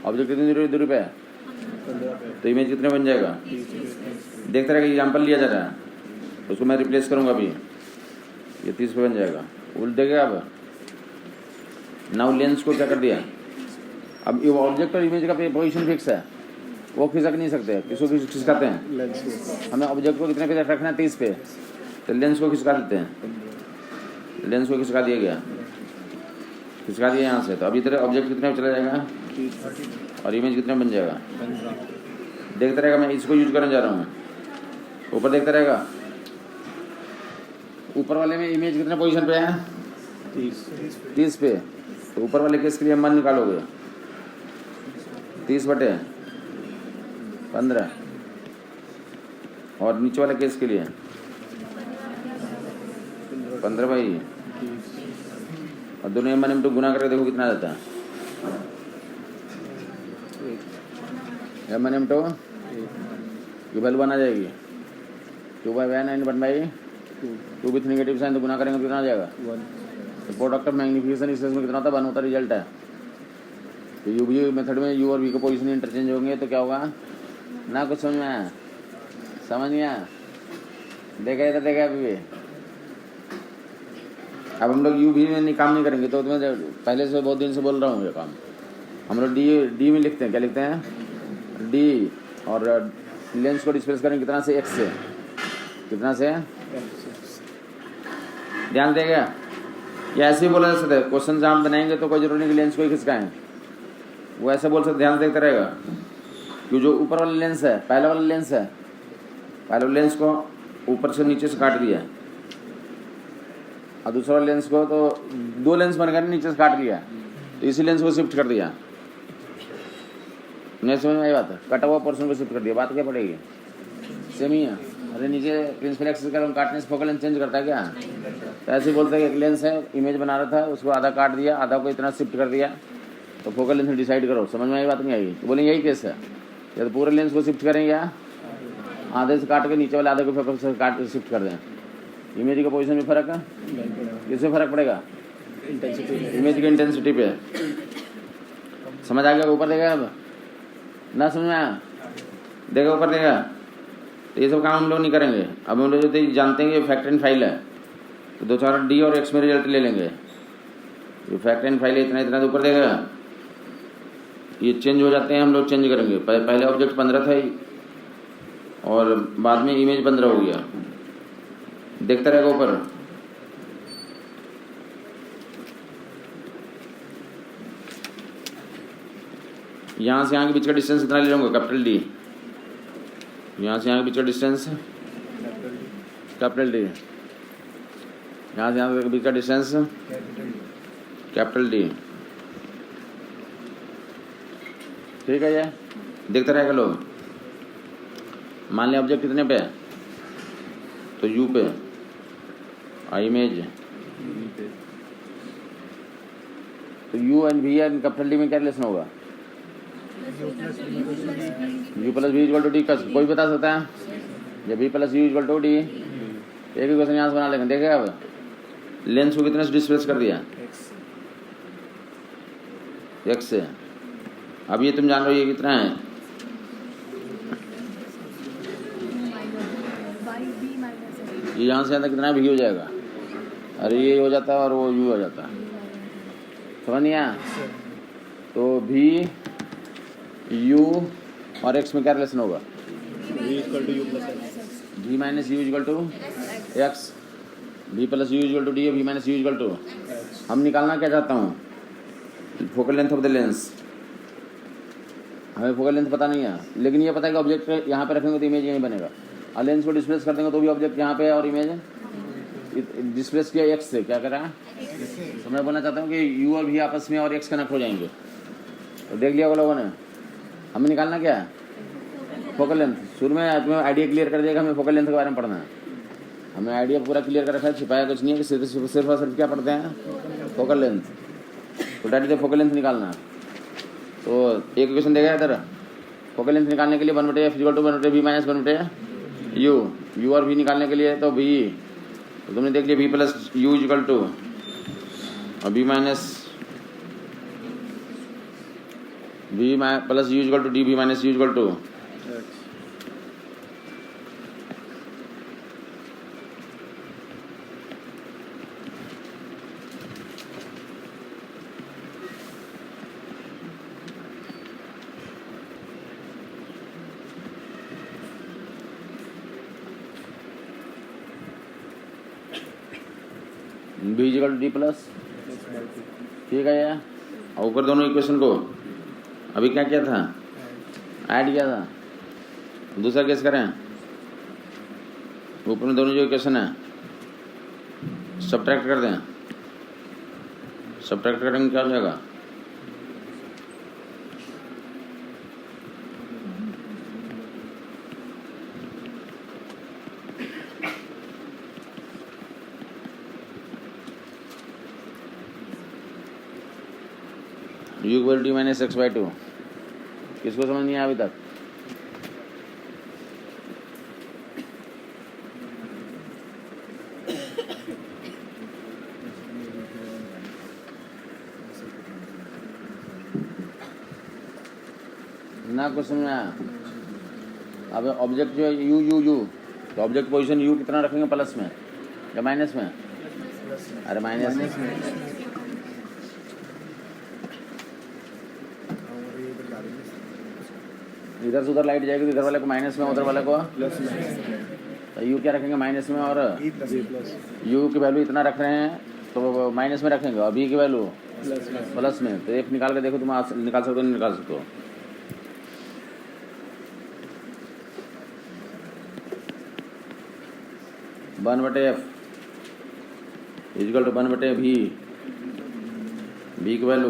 ऑब्जेक्ट कितनी दूरी पे है तो इमेज कितने बन जाएगा? देखते रहे एग्जाम्पल लिया जा रहा है उसको मैं रिप्लेस करूँगा अभी, ये 30 पे बन जाएगा। उल्ट देखेगा। अब नाउ लेंस को क्या कर दिया? अब ये ऑब्जेक्ट और इमेज का पोजीशन फिक्स है, वो खिसक नहीं सकते। किसको खिसकाते हैं? हमें ऑब्जेक्ट को कितने पे रखना है? 30 पे तो लेंस को खिसका देते हैं। लेंस को खिसका दिया गया, खिसका दिया यहाँ से। तो अभी तरह ऑब्जेक्ट कितने पे चला जाएगा और इमेज कितने बन जाएगा? देखते रहेगा। मैं इसको यूज करने जा रहा हूँ। ऊपर देखता रहेगा। ऊपर वाले में इमेज कितने पोजीशन पे है? 30 पे। तो ऊपर वाले केस के लिए मान निकालोगे 30/15 और नीचे वाले केस के लिए 15 और दोनों m1 m2 गुना करके देखो कितना जाता है। M1 M2 की वैल्यू बना जाएगी 2/1 एंड 1/2 2 विथ नेगेटिव साइन तो गुना करेंगे तो कितना आ जाएगा 1 तो प्रोडक्ट ऑफ मैग्निफिकेशन इस केस में कितना होता है 1 होता रिजल्ट है। तो यू भी मेथड में यू और वी के पोजीशन इंटरचेंज होंगे तो क्या होगा ना कुछ समझ में आया समझ नहीं आया देखा इधर देखा अभी भी। अब हम लोग यू भी में काम नहीं करेंगे तो मैं पहले से बहुत दिन से बोल रहा हूँ ये काम हम लोग डी में लिखते हैं क्या लिखते हैं डी और लेंस को डिस्प्लेस करेंगे कितना से एक्स से कितना से ध्यान देगा या ऐसे ही बोला जा सकता है क्वेश्चन जहाँ बनाएंगे तो कोई जरूरी नहीं कि लेंस को ही खिसकाएं वो ऐसे बोल सकते ध्यान देखते रहेगा कि जो ऊपर वाला लेंस है पहला वाला लेंस है पहले लेंस को ऊपर से नीचे से काट दिया और दूसरा वाला लेंस को तो 2 लेंस बन गए नीचे से काट दिया तो इसी लेंस को शिफ्ट कर दिया नहीं समझ में आई बात कटा हुआ पोर्शन को शिफ्ट कर दिया बात क्या पड़ेगी सेम ही है। अरे नीचे प्रिंसिपल एक्सिस का काटने से फोकल लेंथ चेंज करता है क्या तो ऐसे ही बोलते हैं एक लेंस है इमेज बना रहा था उसको आधा काट दिया आधा को इतना शिफ्ट कर दिया तो फोकल लेंथ डिसाइड करो समझ में आई बात नहीं आई तो बोलेंगे यही केस है या तो पूरे लेंस को शिफ्ट करेंगे या आधे से काट के नीचे वाले आधे को फोकल से काट शिफ्ट कर दें इमेज का पोजीशन में फर्क है किससे फर्क पड़ेगा इमेज की इंटेंसिटी पे समझ आ गया ऊपर देगा अब ना समझ में आया देखा ऊपर देगा तो ये सब काम हम लोग नहीं करेंगे अब हम लोग जो जानते हैं कि फैक्टर एंड फाइल है तो 2 4 डी और एक्स में रिजल्ट ले लेंगे ये फैक्टर एंड फाइल इतना इतना ऊपर देगा ये चेंज हो जाते हैं हम लोग चेंज करेंगे पहले ऑब्जेक्ट 15 था और बाद में इमेज 15 हो गया देखता रहेगा ऊपर यहाँ से यहाँ के बीच का डिस्टेंस कितना ले लूँगा कैपिटल डी यहाँ से यहाँ के बीच का डिस्टेंस कैपिटल डी यहाँ से यहाँ के बीच का डिस्टेंस कैपिटल डी ठीक है ये देखते रहेगा लोग मान लिया ऑब्जेक्ट कितने पे है तो यू पे इमेज तो u and v and capital D में क्या रिलेशन होगा u plus v equal to D का कोई बता सकता है जब v plus u equal to D एक ही क्वेश्चन यहाँ से बना लेंगे देखेगा अब लेंस को कितने से डिस्प्लेस कर दिया एक्स से अब ये तुम जान लो ये कितना है ये यहाँ से यहाँ तक कितना भी हो जाएगा अरे ये हो जाता है और वो यू हो जाता है समझ नहीं आया तो भी यू और एक्स में क्या रिलेशन होगा v minus u equal to x v plus u equal to D v minus u equal to हम निकालना क्या चाहता हूँ focal length of the lens हमें फोकल लेंथ पता नहीं है लेकिन ये पता है कि ऑब्जेक्ट यहाँ पे रखेंगे तो इमेज यहीं बनेगा और लेंस को डिस्प्लेस कर देंगे तो भी ऑब्जेक्ट यहाँ पे और इमेज डिस्प्लेस किया एक्स से क्या कर रहा है तो मैं बोलना चाहता हूँ कि यू और भी आपस में और एक्स कनेक्ट हो जाएंगे तो देख लिया लोगों ने हमें निकालना क्या है फोकल लेंथ शुरू में तुम्हें आइडिया क्लियर कर देगा हमें फोकल लेंथ के बारे में पढ़ना है हमें आइडिया पूरा क्लियर कर रखा है छिपाया कुछ नहीं है कि सिर्फ और सिर्फ क्या पढ़ते हैं फोकल लेंथ तो डायरेक्ट फोकल लेंथ निकालना है तो एक क्वेश्चन देगा इधर फोकल लेंथ निकालने के लिए 1/f equal to 1/v minus 1/u u और v निकालने के लिए तो v तो तुमने देख लिया v plus u equal to और v minus v plus u equal to D v minus u equal to B equal to D plus ठीक है यार और ऊपर दोनों इक्वेशन को अभी क्या किया था ऐड किया था दूसरा केस करें ऊपर में दोनों जो इक्वेशन है सब्ट्रैक्ट कर दें सब्ट्रैक्ट करेंगे क्या हो जाएगा u equal D minus x by two किसको समझ नहीं आया अभी तक ना क्वेश्चन में आया। अब ऑब्जेक्ट जो है यू यू यू, तो ऑब्जेक्ट पोजीशन यू कितना रखेंगे, प्लस में या माइनस में? अरे माइनस में। इधर से उधर लाइट जाएगी तो इधर वाले को माइनस में, उधर वाले को प्लस में। तो यू क्या रखेंगे, माइनस में, और ई प्लस यू की वैल्यू इतना रख रहे हैं तो माइनस में रखेंगे, और बी की वैल्यू प्लस में। प्लस में। तो एक निकाल के देखो, तुम आज निकाल सकते हो नहीं निकाल सकते हो? वन बटे एफ इजकल टू वन बटे भी, बी की वैल्यू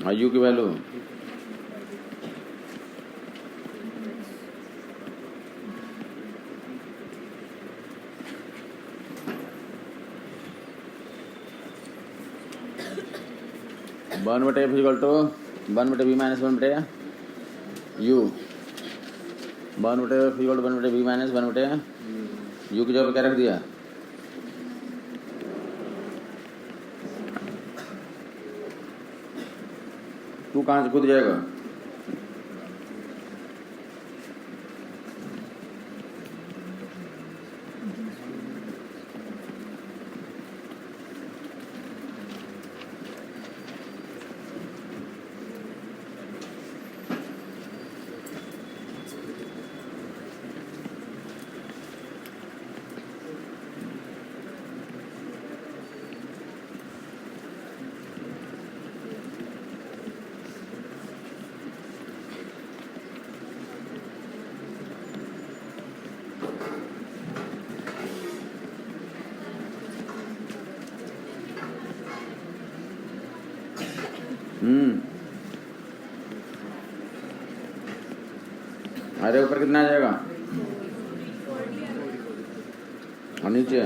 और यू की वैल्यू वन बटे एफ इजकल टू वन बटे बी माइनस वन बटे यू, वन बटे एफ इजकल टू वन बटे बी माइनस वन बटे यू की जगह पे क्या रख दिया? तू कहाँ से कूद जाएगा? अरे ऊपर कितना आ जाएगा और नीचे?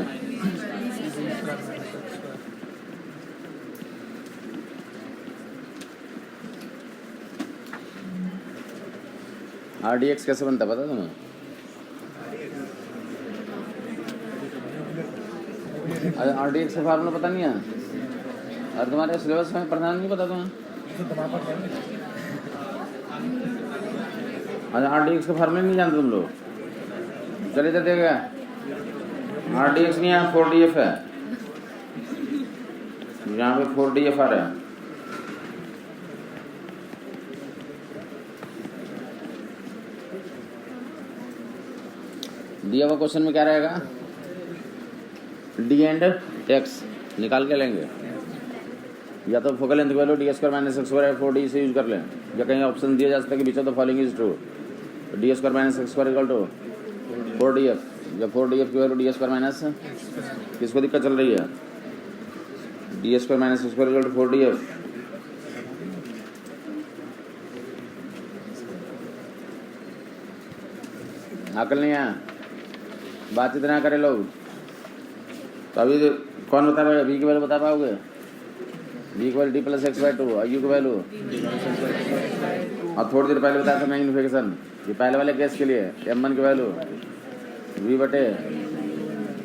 RDX कैसे बनता है पता तुम्हें? अरे RDX का फार्मूला पता नहीं है? अरे तुम्हारे सिलेबस में पढ़ना नहीं पता तुम्हें? अरे RDX का फार्मूला नहीं जानते तुम लोग? चले जाते क्या? RDX नहीं है, 4DF है। यहाँ पे 4DF आ रहा है। दिया हुआ क्वेश्चन में क्या रहेगा? डी एंड एक्स निकाल के लेंगे, या तो focal length value D square minus x square 4D से यूज कर लें, या कहीं ऑप्शन दिया जा सकता है कि which of the following is true. D square minus x square equal to 4DF, या 4DF की वैल्यू डी स्क्वायर माइनस, किसको दिक्कत चल रही है? D square minus x square equal to 4DF। अकल नहीं है, बातचीत ना करे लोग। तो अभी कौन बता पाएगा? बी की वैल्यू बता पाओगे? बी की value D plus x by two, और यू की वैल्यू, और थोड़ी देर पहले बताया था मैग्निफिकेशन, ये पहले वाले केस के लिए M1 की वैल्यू V बटे,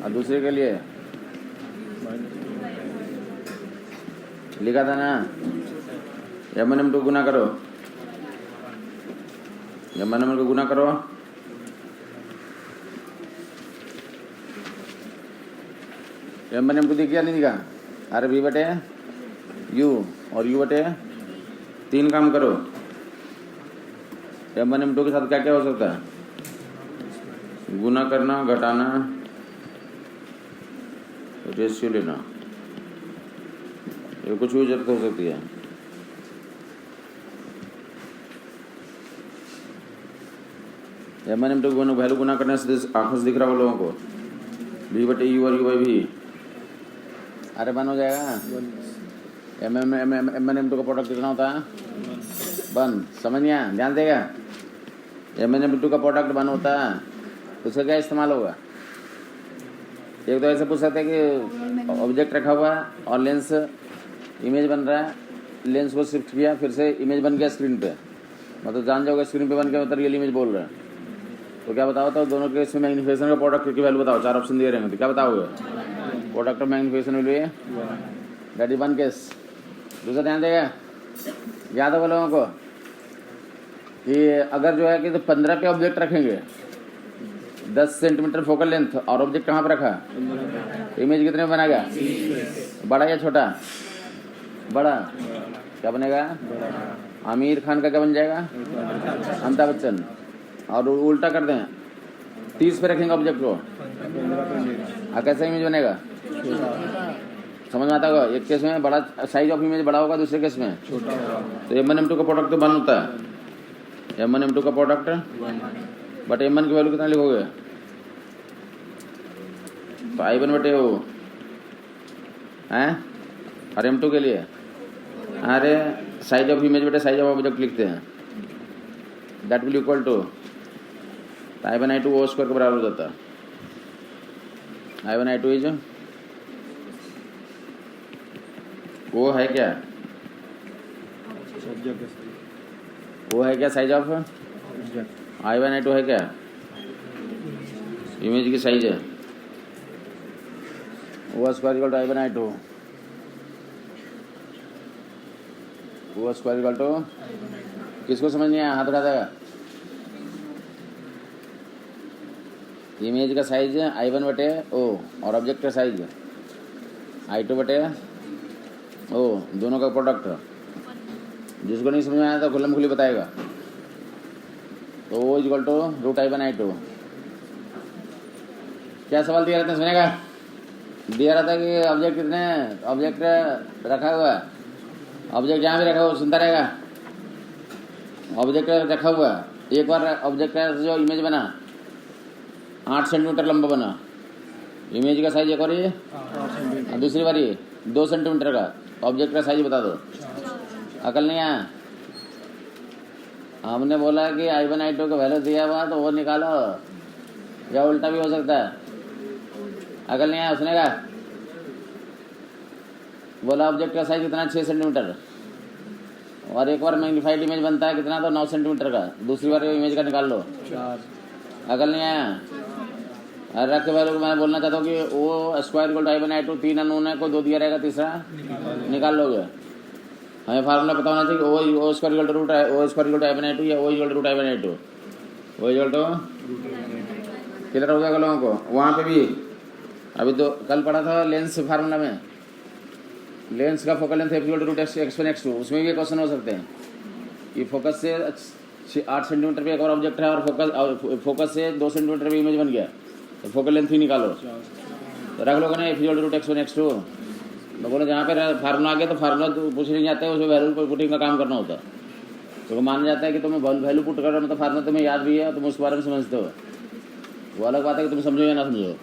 और दूसरे के लिए लिखा था ना M1 M2 गुना करो, M1 M2 को गुना करो, M1 M2 दिख गया नहीं दिखा? अरे V बटे U और U बटे 3 काम करो। M1 M2 के साथ क्या क्या हो सकता है? गुना करना, घटाना, रेशियो लेना, ये कुछ भी जरूरत हो सकती है। M1 M2 की वैल्यू गुना करने से आंखों से दिख रहा है लोगों को, V बटे U और U बाई V। अरे बन हो जाएगा। M1 M2 का प्रोडक्ट कितना होता है? 1। समझ नहीं आया? ध्यान देगा। M1 M2 का प्रोडक्ट 1 होता है, उसका क्या इस्तेमाल होगा? एक तो ऐसे पूछ सकते हैं कि ऑब्जेक्ट रखा हुआ है और लेंस इमेज बन रहा है, लेंस को शिफ्ट किया, फिर से इमेज बन गया स्क्रीन पे, मतलब जान जाओगे स्क्रीन पे बन गया मतलब रियल इमेज बोल रहा है। तो क्या बताओ? तो दोनों के इसमें मैग्निफिकेशन का प्रोडक्ट की वैल्यू बताओ। 4 ऑप्शन दिए रहेंगे, तो क्या बताओगे? Product of magnification value that is 1 case. दूसरा ध्यान देगा, याद होगा लोगों को कि अगर जो है कि तो 15 पे ऑब्जेक्ट रखेंगे 10 सेंटीमीटर फोकल लेंथ और ऑब्जेक्ट कहाँ पर रखा, इमेज कितने में बनेगा, बड़ा या छोटा, बड़ा, क्या बनेगा, आमिर खान का क्या बन जाएगा, अमिताभ बच्चन। और उल्टा कर दें 30 पे रखेंगे ऑब्जेक्ट को, कैसा इमेज बनेगा, समझ में आता होगा। एक केस में बड़ा साइज ऑफ इमेज बड़ा होगा, दूसरे केस में छोटा होगा। तो M1 M2 का प्रोडक्ट तो 1 होता है, M1 M2 का प्रोडक्ट, बट M1 की वैल्यू कितना लिखोगे, तो I1 बटे O हैं, और M2 के लिए अरे साइज ऑफ इमेज बटे साइज ऑफ ऑब्जेक्ट लिखते हैं, that will equal to I1 I2 O square के बराबर हो जाता है। I1 I2 इज वो है क्या, वो है क्या साइज ऑफ, I1 I2 है क्या, इमेज की साइज है, वो square equal to I1 I2, वो स्क्वायर इक्वल टू, किसको समझ नहीं आया हाथ उठा देगा। इमेज का साइज I1 बटे O और ऑब्जेक्ट का साइज I2 बटे O, दोनों का प्रोडक्ट। जिसको नहीं समझ में आया तो खुल्लम खुली बताएगा। तो O equal to root I1 I2। क्या सवाल दिया रहता है, सुनेगा, दिया रहता है कि ऑब्जेक्ट कितने, ऑब्जेक्ट रखा हुआ है, ऑब्जेक्ट जहाँ भी रखा हुआ सुनता रहेगा, ऑब्जेक्ट रखा हुआ है, एक बार ऑब्जेक्ट का जो इमेज बना 8 सेंटीमीटर लंबा बना, इमेज का साइज एक बार ये, दूसरी बार ये 2 सेंटीमीटर का, ऑब्जेक्ट का साइज बता दो। अकल नहीं आया, हमने बोला कि I1 I2 का वैल्यू दिया हुआ तो वो निकालो, या उल्टा भी हो सकता है। अकल नहीं आया, सुनेगा, बोला ऑब्जेक्ट का साइज कितना 6 सेंटीमीटर, और एक बार मैग्नीफाइड इमेज बनता है कितना, तो 9 सेंटीमीटर का, दूसरी बार इमेज का निकाल लो। अकल नहीं आया, अरे रख के वैल्यू मैं बोलना चाहता हूँ कि वो square equal to I1 I2 3 unknown है, कोई 2 दिया रहेगा, तीसरा निकाल लोगे। हमें फार्मूला पता होना चाहिए कि O square equal to root O square equal to I1 I2 या O equal to root I1 I2, O equal to, clear हो जाएगा लोगों को। वहाँ पे भी अभी तो कल पढ़ा था लेंस फार्मूला में, लेंस का focal length equal to root x1x2, उसमें भी क्वेश्चन हो सकते हैं कि फोकस से 8 सेंटीमीटर पे एक और ऑब्जेक्ट है और फोकस से 2 सेंटीमीटर पे इमेज बन गया, तो फोकल लेंथ ही निकालो, तो रख लोगे ना इक्वल टू रूट x1x2। तो बोलो जहाँ पे फार्मूला आ गया तो फार्मूला तो पूछ नहीं जाता है, उसमें वैल्यू पुटिंग का काम करना होता है। तो माना जाता है कि तुम्हें वैल्यू पुट कर रहे हो, मतलब फार्मूला तुम्हें याद भी है, तुम उस बारे में समझते हो, वो अलग बात है कि तुम समझो या ना समझो,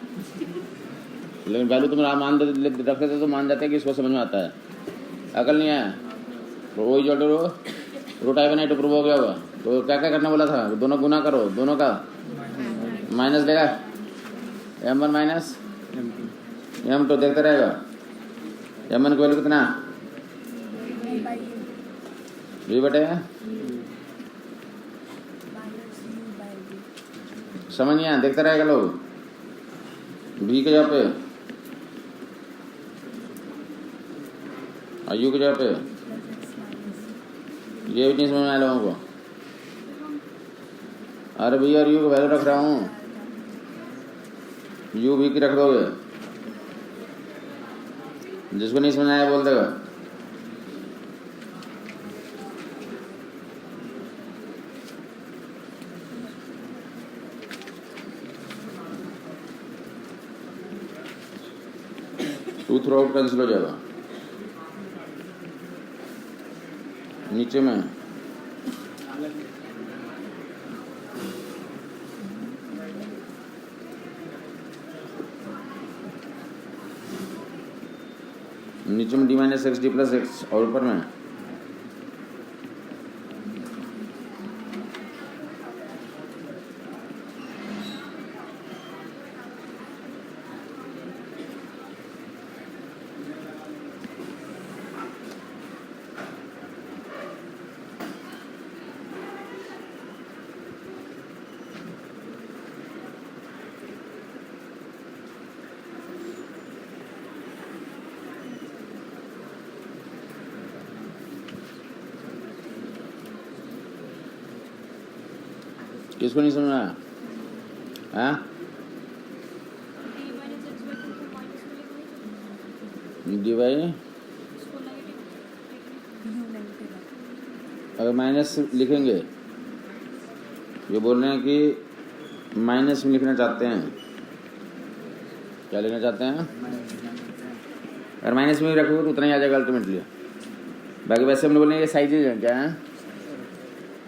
लेकिन वैल्यू तुम मान रखते थे तो मान जाते हैं कि इसको समझ में आता है। अकल नहीं आया, तो वो equal to root I1 I2 prove हो गया होगा। तो क्या क्या करना बोला था, दोनों गुना करो, दोनों का माइनस देगा, M1 माइनस M2 देखते रहेगा। M1 की वैल्यू कितना, V बटे, समझ नहीं आया, देखते रहेगा लोग, V के जगह पे और U की जगह पे, ये भी नहीं समझ में आया लोगों को। अरे V और U की वैल्यू रख रहा हूँ, U V की रख दोगे, जिसको नहीं समझ आया बोल देगा। टू थ्रू आउट कैंसिल हो जाएगा, नीचे में नीचे में D minus x D plus x और ऊपर में किसको नहीं समझ आया? हाँ, डी माइनस एक्स बाई 2 को माइनस में लिखो, डी वाई इसको नेगेटिव अगर माइनस लिखेंगे, ये बोल रहे हैं कि माइनस में लिखना चाहते हैं। क्या लिखना चाहते हैं? अगर माइनस में भी रखोगे तो उतना ही आ जाएगा अल्टीमेटली। बाकी वैसे हम लोग बोलेंगे ये साइजेज हैं क्या है?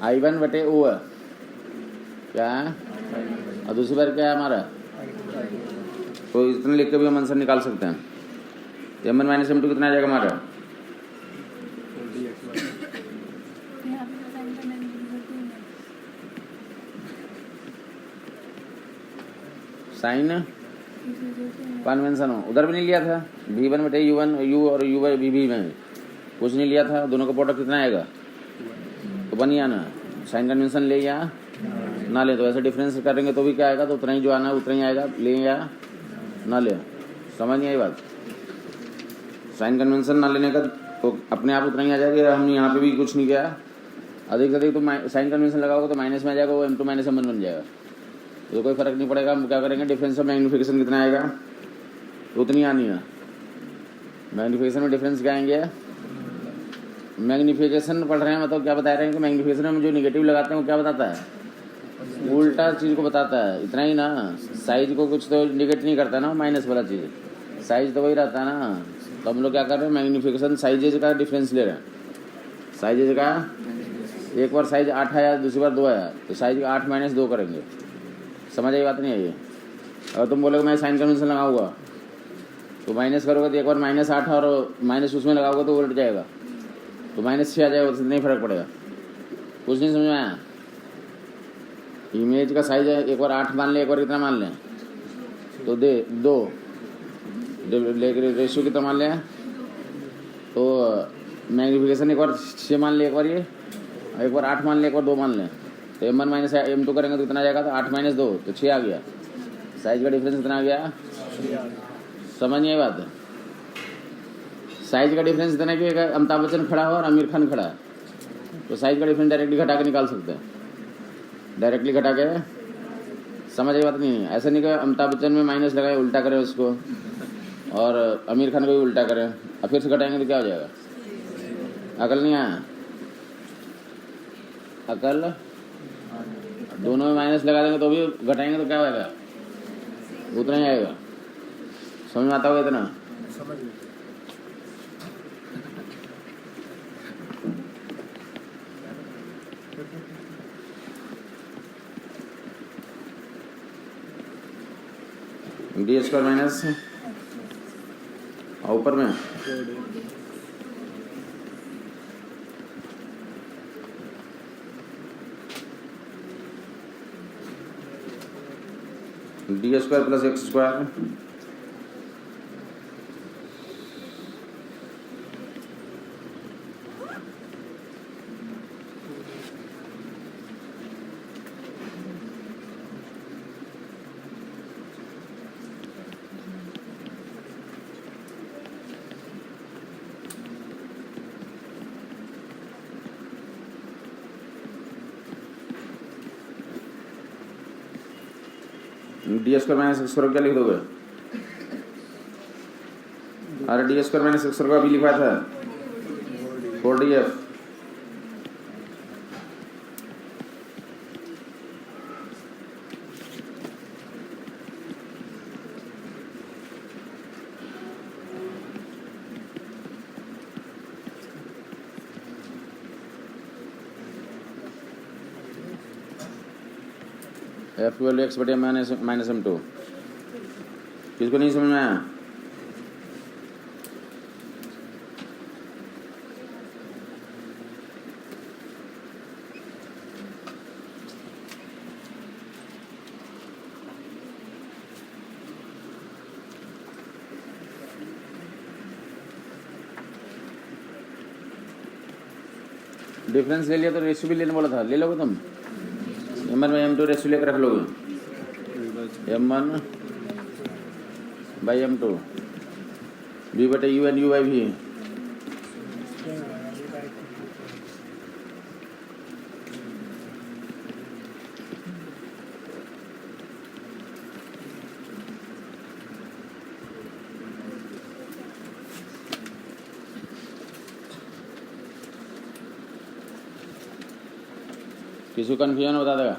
I1 बटे ओ है क्या है, और दूसरी बार क्या है हमारा, तो इतना लिख के भी हम आंसर निकाल सकते हैं। M1 माइनस M2 कितना आ जाएगा हमारा? यहाँ पे साइन का नेगेटिव है, साइन कन्वेंशन हो, उधर भी नहीं लिया था। V1 बटे U1 U और U बाई V में कुछ नहीं लिया था। दोनों का प्रोडक्ट कितना आएगा? तो बन ही आना। साइन कन्वेंशन ले या ना ले, तो ऐसे डिफरेंस करेंगे तो भी क्या आएगा, तो उतना ही जो आना है उतना ही आएगा, ले या ना ले। समझ नहीं आई बात? साइन कन्वेंशन ना लेने का तो अपने आप उतना ही आ जाएगा। हम यहाँ पे भी कुछ नहीं किया, अधिक से अधिक तो साइन कन्वेंशन लगाओगे तो माइनस में आ जाएगा, वो M2 माइनस M1 बन जाएगा, तो कोई फर्क नहीं पड़ेगा। हम क्या करेंगे, डिफरेंस ऑफ मैग्नीफिकेशन कितना आएगा, तो उतनी आनी है। मैग्नीफिकेशन में डिफरेंस क्या आएंगे? मैग्नीफिकेशन पढ़ रहे हैं मतलब क्या बता रहे हैं कि मैग्नीफिकेशन में जो निगेटिव लगाते हैं वो क्या बताता है, उल्टा चीज़ को बताता है। इतना ही ना, साइज को कुछ तो निगेट नहीं करता ना, माइनस वाला चीज़, साइज तो वही रहता है ना। तो हम लोग क्या कर रहे हैं, मैग्नीफिकेशन साइजेज का डिफरेंस ले रहे हैं। साइजेज का एक बार साइज 8 आया, दूसरी बार 2 आया, तो साइज का 8 माइनस 2 करेंगे। समझ आई बात नहीं आई? अगर तुम बोलोगे मैं साइन कन्वेंशन लगाऊंगा तो माइनस करोगे तो एक बार -8 और माइनस उसमें लगाओगे तो उलट जाएगा, तो -6 आ जाएगा, उससे नहीं फर्क पड़ेगा। कुछ नहीं समझ में आया? इमेज का साइज है, एक बार 8 मान लें, एक बार कितना मान लें, तो 2 रेशियो कितना मान लें, तो मैग्नीफिकेशन एक बार 6 मान लें, एक बार ये, एक बार 8 मान लें, एक बार 2 मान लें, तो M1 माइनस M2 करेंगे तो कितना आ जाएगा, तो 8 माइनस 2 तो 6 आ गया। साइज का डिफरेंस कितना आ गया? समझ नहीं आई बात? साइज का डिफरेंस इतना कि अगर अमिताभ बच्चन खड़ा हो और आमिर खान खड़ा है तो साइज का डिफरेंस डायरेक्टली घटा के निकाल सकते हैं, डायरेक्टली घटा के। समझ आई बात नहीं? ऐसा नहीं कि अमिताभ बच्चन में माइनस लगाए उल्टा करें उसको, और आमिर खान को भी उल्टा करें, और फिर से घटाएंगे तो क्या हो जाएगा? अकल नहीं आया? अकल दोनों में माइनस लगा देंगे तो भी घटाएंगे तो क्या होगा, उतना ही आएगा। समझ में आता होगा इतना? समझ गए। डी स्क्वायर माइनस और ऊपर में D square plus x square D square minus x square क्या लिख दोगे? अरे D square minus x square का अभी लिखा था 4DF। F12x बटे माइनस M2। किसको नहीं समझ में आया? डिफरेंस ले लिया तो रेशियो भी लेने बोला था, ले लोगे तुम? M1 में M2 रेशियो लेकर रख लोगे। M1 बाई M2 V बटे U and U by V। किसी को कन्फ्यूजन बता देगा?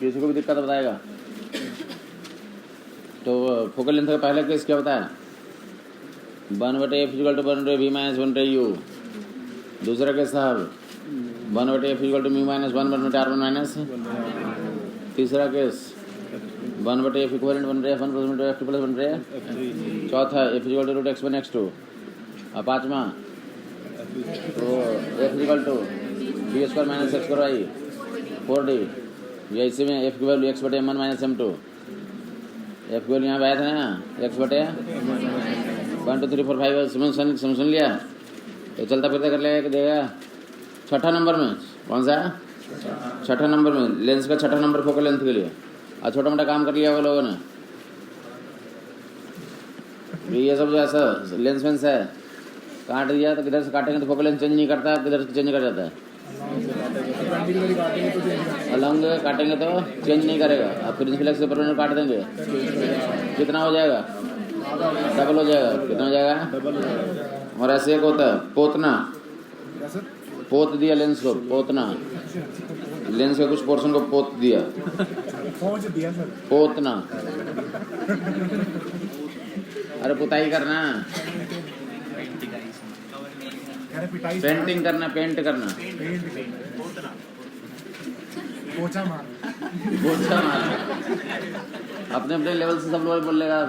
किसी को भी दिक्कत बताएगा? तो फोकल लेंथ का पहला केस क्या बताया? 1/f = 1 v - 1 u। दूसरा केस साहब 1/f = μ - 1 1/r1 - तीसरा case 1/f = 1/f 1 + f2 + 1/f। चौथा f = √x1 x2। और पाँचवा तो f = d² - x² 4d। या इसी में f की वैल्यू x/m1 - m2। f की वैल्यू यहाँ पे आया था ना, x/1 2 3 4 5 समझ लिया। तो चलता फिरता कर लेगा कि देगा छठा नंबर में। कौन सा? छठा नंबर में, लेंस का छठा नंबर फोकल लेंथ के लिए। और छोटा मोटा काम कर लिया होगा लोगों ने। ये सब जो ऐसा लेंस वेंस है, काट दिया तो किधर से काटेंगे तो फोकल लेंथ चेंज नहीं करता, किधर से चेंज कर जाता है। अलंग काटेंगे तो चेंज नहीं करेगा। अब प्रिंसिपल एक्स से परमानेंट काट देंगे, कितना हो जाएगा? डबल हो जाएगा। कितना हो जाएगा? और ऐसे एक होता है पोतना, पोत दिया लेंस को, पोतना लेंस के कुछ पोर्शन को पोत दिया, पोतना। अरे पुताई करना, पेंटिंग करना, पेंट करना, पोछा मार। अपने अपने लेवल से सब लोग बोलेगा।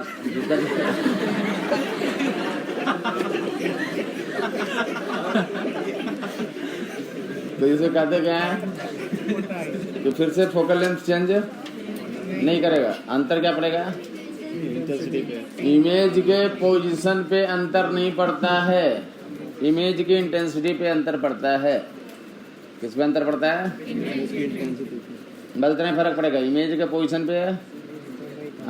तो इसे कहते क्या है कि फिर से फोकल लेंथ चेंज नहीं करेगा। अंतर क्या पड़ेगा? इमेज के पोजीशन पे अंतर नहीं पड़ता है, इमेज की इंटेंसिटी पे अंतर पड़ता है। किस पे अंतर पड़ता है? बस इतना ही फर्क पड़ेगा। इमेज के पोजीशन पे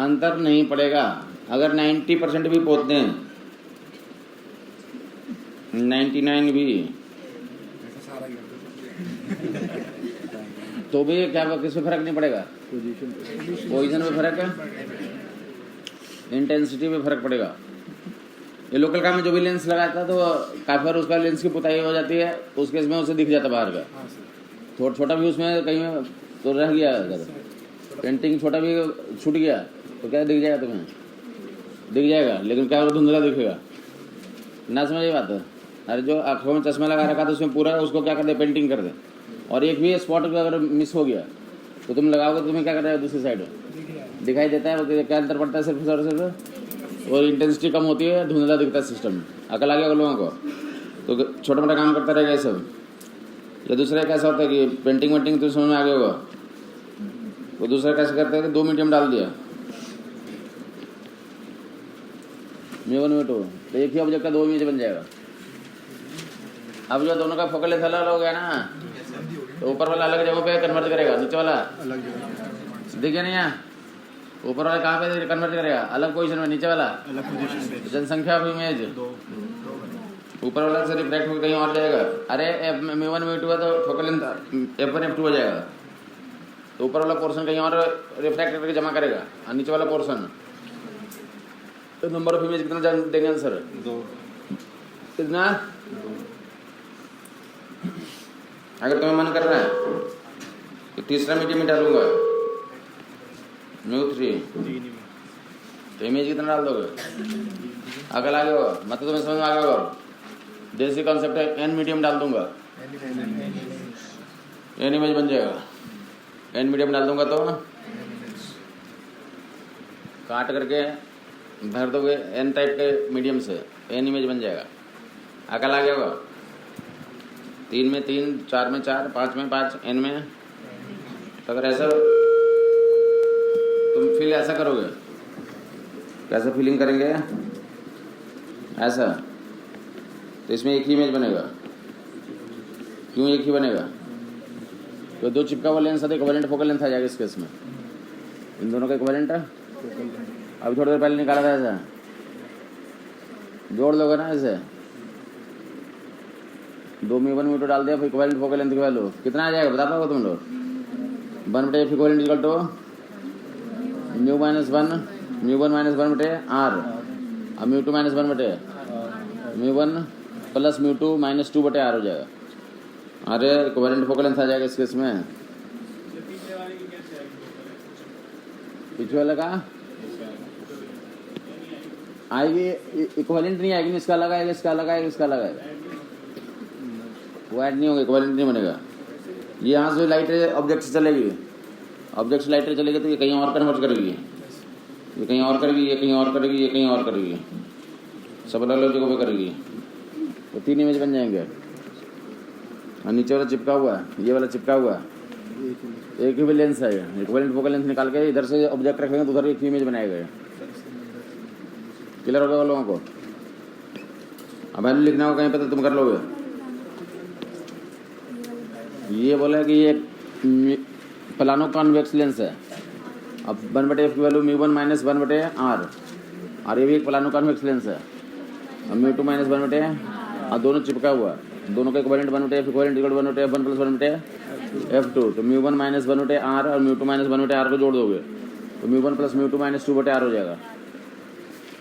अंतर नहीं पड़ेगा। अगर 90% भी पोत दें, 99 भी, तो भी क्या किस पे फर्क नहीं पड़ेगा? पोजीशन पे फर्क है, इंटेंसिटी पे फर्क पड़ेगा। ये लोकल काम में जो भी लेंस लगाता है तो काफी बार उसका लेंस की पुताई हो जाती है, उस केस में उसे दिख जाता बाहर का। थोड़ा छोटा भी उसमें कहीं में तो रह गया, अगर पेंटिंग छोटा भी छूट गया तो क्या दिख जाएगा? तुम्हें दिख जाएगा, लेकिन क्या धुंधला दिखेगा ना। समझिए बात है। अरे जो आंखों में चश्मा लगा रखा था उसमें पूरा उसको क्या कर दे, पेंटिंग कर दे। और एक भी स्पॉट अगर मिस हो गया तो तुम लगाओगे तो तुम्हें क्या कर रहा है? दूसरी साइड दिखाई देता है। क्या अंतर पड़ता है? सिर्फ और सिर्फ, और इंटेंसिटी कम होती है, धुंधला दिखता है सिस्टम। अकल आ गया लोगों को तो छोटा मोटा काम करता रहेगा ये सब। या दूसरा कैसा होता है कि पेंटिंग वेंटिंग तो समझ में आ गया होगा। तो दूसरा कैसे करता है कि 2 मीडियम डाल दिया, M1 M2, तो एक ही ऑब्जेक्ट का 2 इमेज बन जाएगा। अब जो दोनों का फोकल लेंथ अलग हो गया ना, तो ऊपर वाला अलग जगह पे कन्वर्ट करेगा, नीचे वाला दिख गया नहीं है? ऊपर वाला कहाँ पे कन्वर्ट करेगा? अलग पोजीशन में, नीचे वाला अलग पोजीशन पे। जनसंख्या ऑफ इमेज ऊपर वाला से रिफ्लेक्ट होकर कहीं और जाएगा। अरे M1 M2 है तो फोकल लेंथ F1 F2 हो जाएगा, तो ऊपर वाला पोर्शन कहीं और रिफ्लेक्ट करके जमा करेगा, और नीचे वाला पोर्शन। तो नंबर ऑफ इमेज कितना देंगे आंसर? 2। कितना? अगर तुम्हें मन कर रहा है कि तीसरा मीडियम में डालूंगा M3, तो इमेज कितना डाल दोगे? अगल आगे होगा, मतलब तुम्हें समझ में आ गया होगा। देसी कॉन्सेप्ट है, n मीडियम डाल दूंगा, n इमेज बन जाएगा। n मीडियम डाल दूंगा तो काट करके भर दोगे n टाइप के मीडियम से, n इमेज बन जाएगा। अकल आ गया होगा। 3 में 3, 4 में 4, 5 में 5, n में। तो अगर ऐसा तुम फील ऐसा करोगे, कैसा फीलिंग करेंगे? ऐसा, तो इसमें एक ही इमेज बनेगा। क्यों एक ही बनेगा? तो 2 चिपका हुआ लेंस है, इक्विवेलेंट फोकल लेंथ आ जाएगा इस केस में। इन दोनों का इक्विवेलेंट है। अभी थोड़ी देर पहले निकाला था, ऐसा जोड़ लोगे ना। ऐसे 2 M1 M2 डाल दिया, फिर इक्विवेलेंट फोकल लेंथ की वैल्यू कितना आ जाएगा? बता पाओगे तुम लोग? 1 बटे F equivalent equal to mu minus 1 mu 1 minus 1 बटे आर और म्यू 2 माइनस 1 बटे म्यू 1 प्लस म्यू 2 माइनस 2 बटे आर हो जाएगा। अरे इक्विवेलेंट फोकल लेंथ आ जाएगा इस केस में। पीछे वाला का आएगी इक्विवेलेंट नहीं आएगी, इसका अलग आएगा, इसका अलग आएगा, इसका अलग आएगा, वो ऐड नहीं होगा, इक्विवेलेंट नहीं बनेगा। ये यहाँ से लाइट ऑब्जेक्ट से चलेगी, ऑब्जेक्ट से लाइट चलेगी तो ये कहीं और कन्वर्ट करेगी, ये कहीं और करेगी, ये कहीं और करेगी, ये कहीं और करेगी, सब अलग अलग जगह पे करेगी, तो 3 इमेज बन जाएंगे। और नीचे वाला चिपका हुआ है, ये वाला चिपका हुआ है, एक ही भी लेंस है, इक्विवेलेंट फोकल लेंथ निकाल के इधर से ऑब्जेक्ट रखेंगे तो उधर एक ही इमेज बनाएगा। क्लियर हो गया लोगों को? अब वैल्यू लिखना होगा कहीं पे तो तुम कर लोगे। ये बोला कि ये प्लानो कॉन्वेक्स लेंस है। अब 1 बटे एफ की वैल्यू म्यू 1 माइनस 1 बटे आर, और ये भी एक प्लानो कॉन्वेक्स लेंस है। अब म्यू 2 माइनस 1 बटे और दोनों चिपका हुआ, दोनों का इक्विवेलेंट 1 बटे एफ इक्विवेलेंट इक्वल 1 बटे एफ 1 प्लस 1 बटे f2। तो म्यू 1 माइनस 1 बटे आर और म्यू 2 माइनस 1 बटे आर को जोड़ दोगे तो म्यू 1 प्लस म्यू 2 माइनस 2 बटे आर हो जाएगा।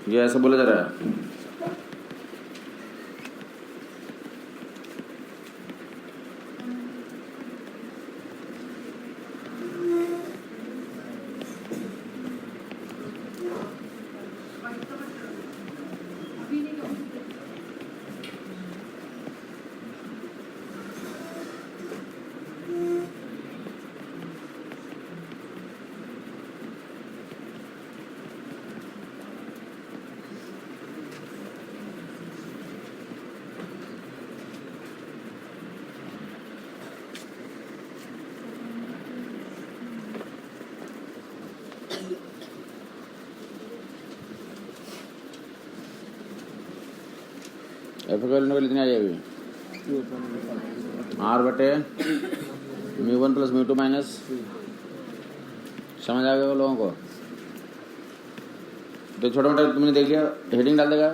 ये ऐसा बोला जा रहा है। एफ इक्वलेंट को कितनी आ जाएगी? आर बटे म्यू 1 प्लस म्यू 2 माइनस, समझ आ गया लोगों को? तो छोटा मोटा तुमने देख लिया, हेडिंग डाल देगा।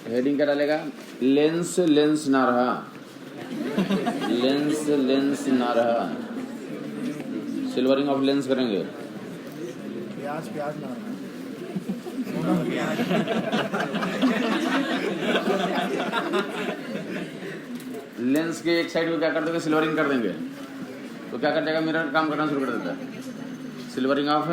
हेडिंग क्या डालेगा? लेंस लेंस ना रहा, लेंस लेंस ना रहा, सिल्वरिंग ऑफ लेंस करेंगे। प्याज प्याज ना लेंस के एक साइड को क्या कर देंगे? सिल्वरिंग कर देंगे। तो क्या कर देगा? मिरर काम करना शुरू कर देता है। Silvering of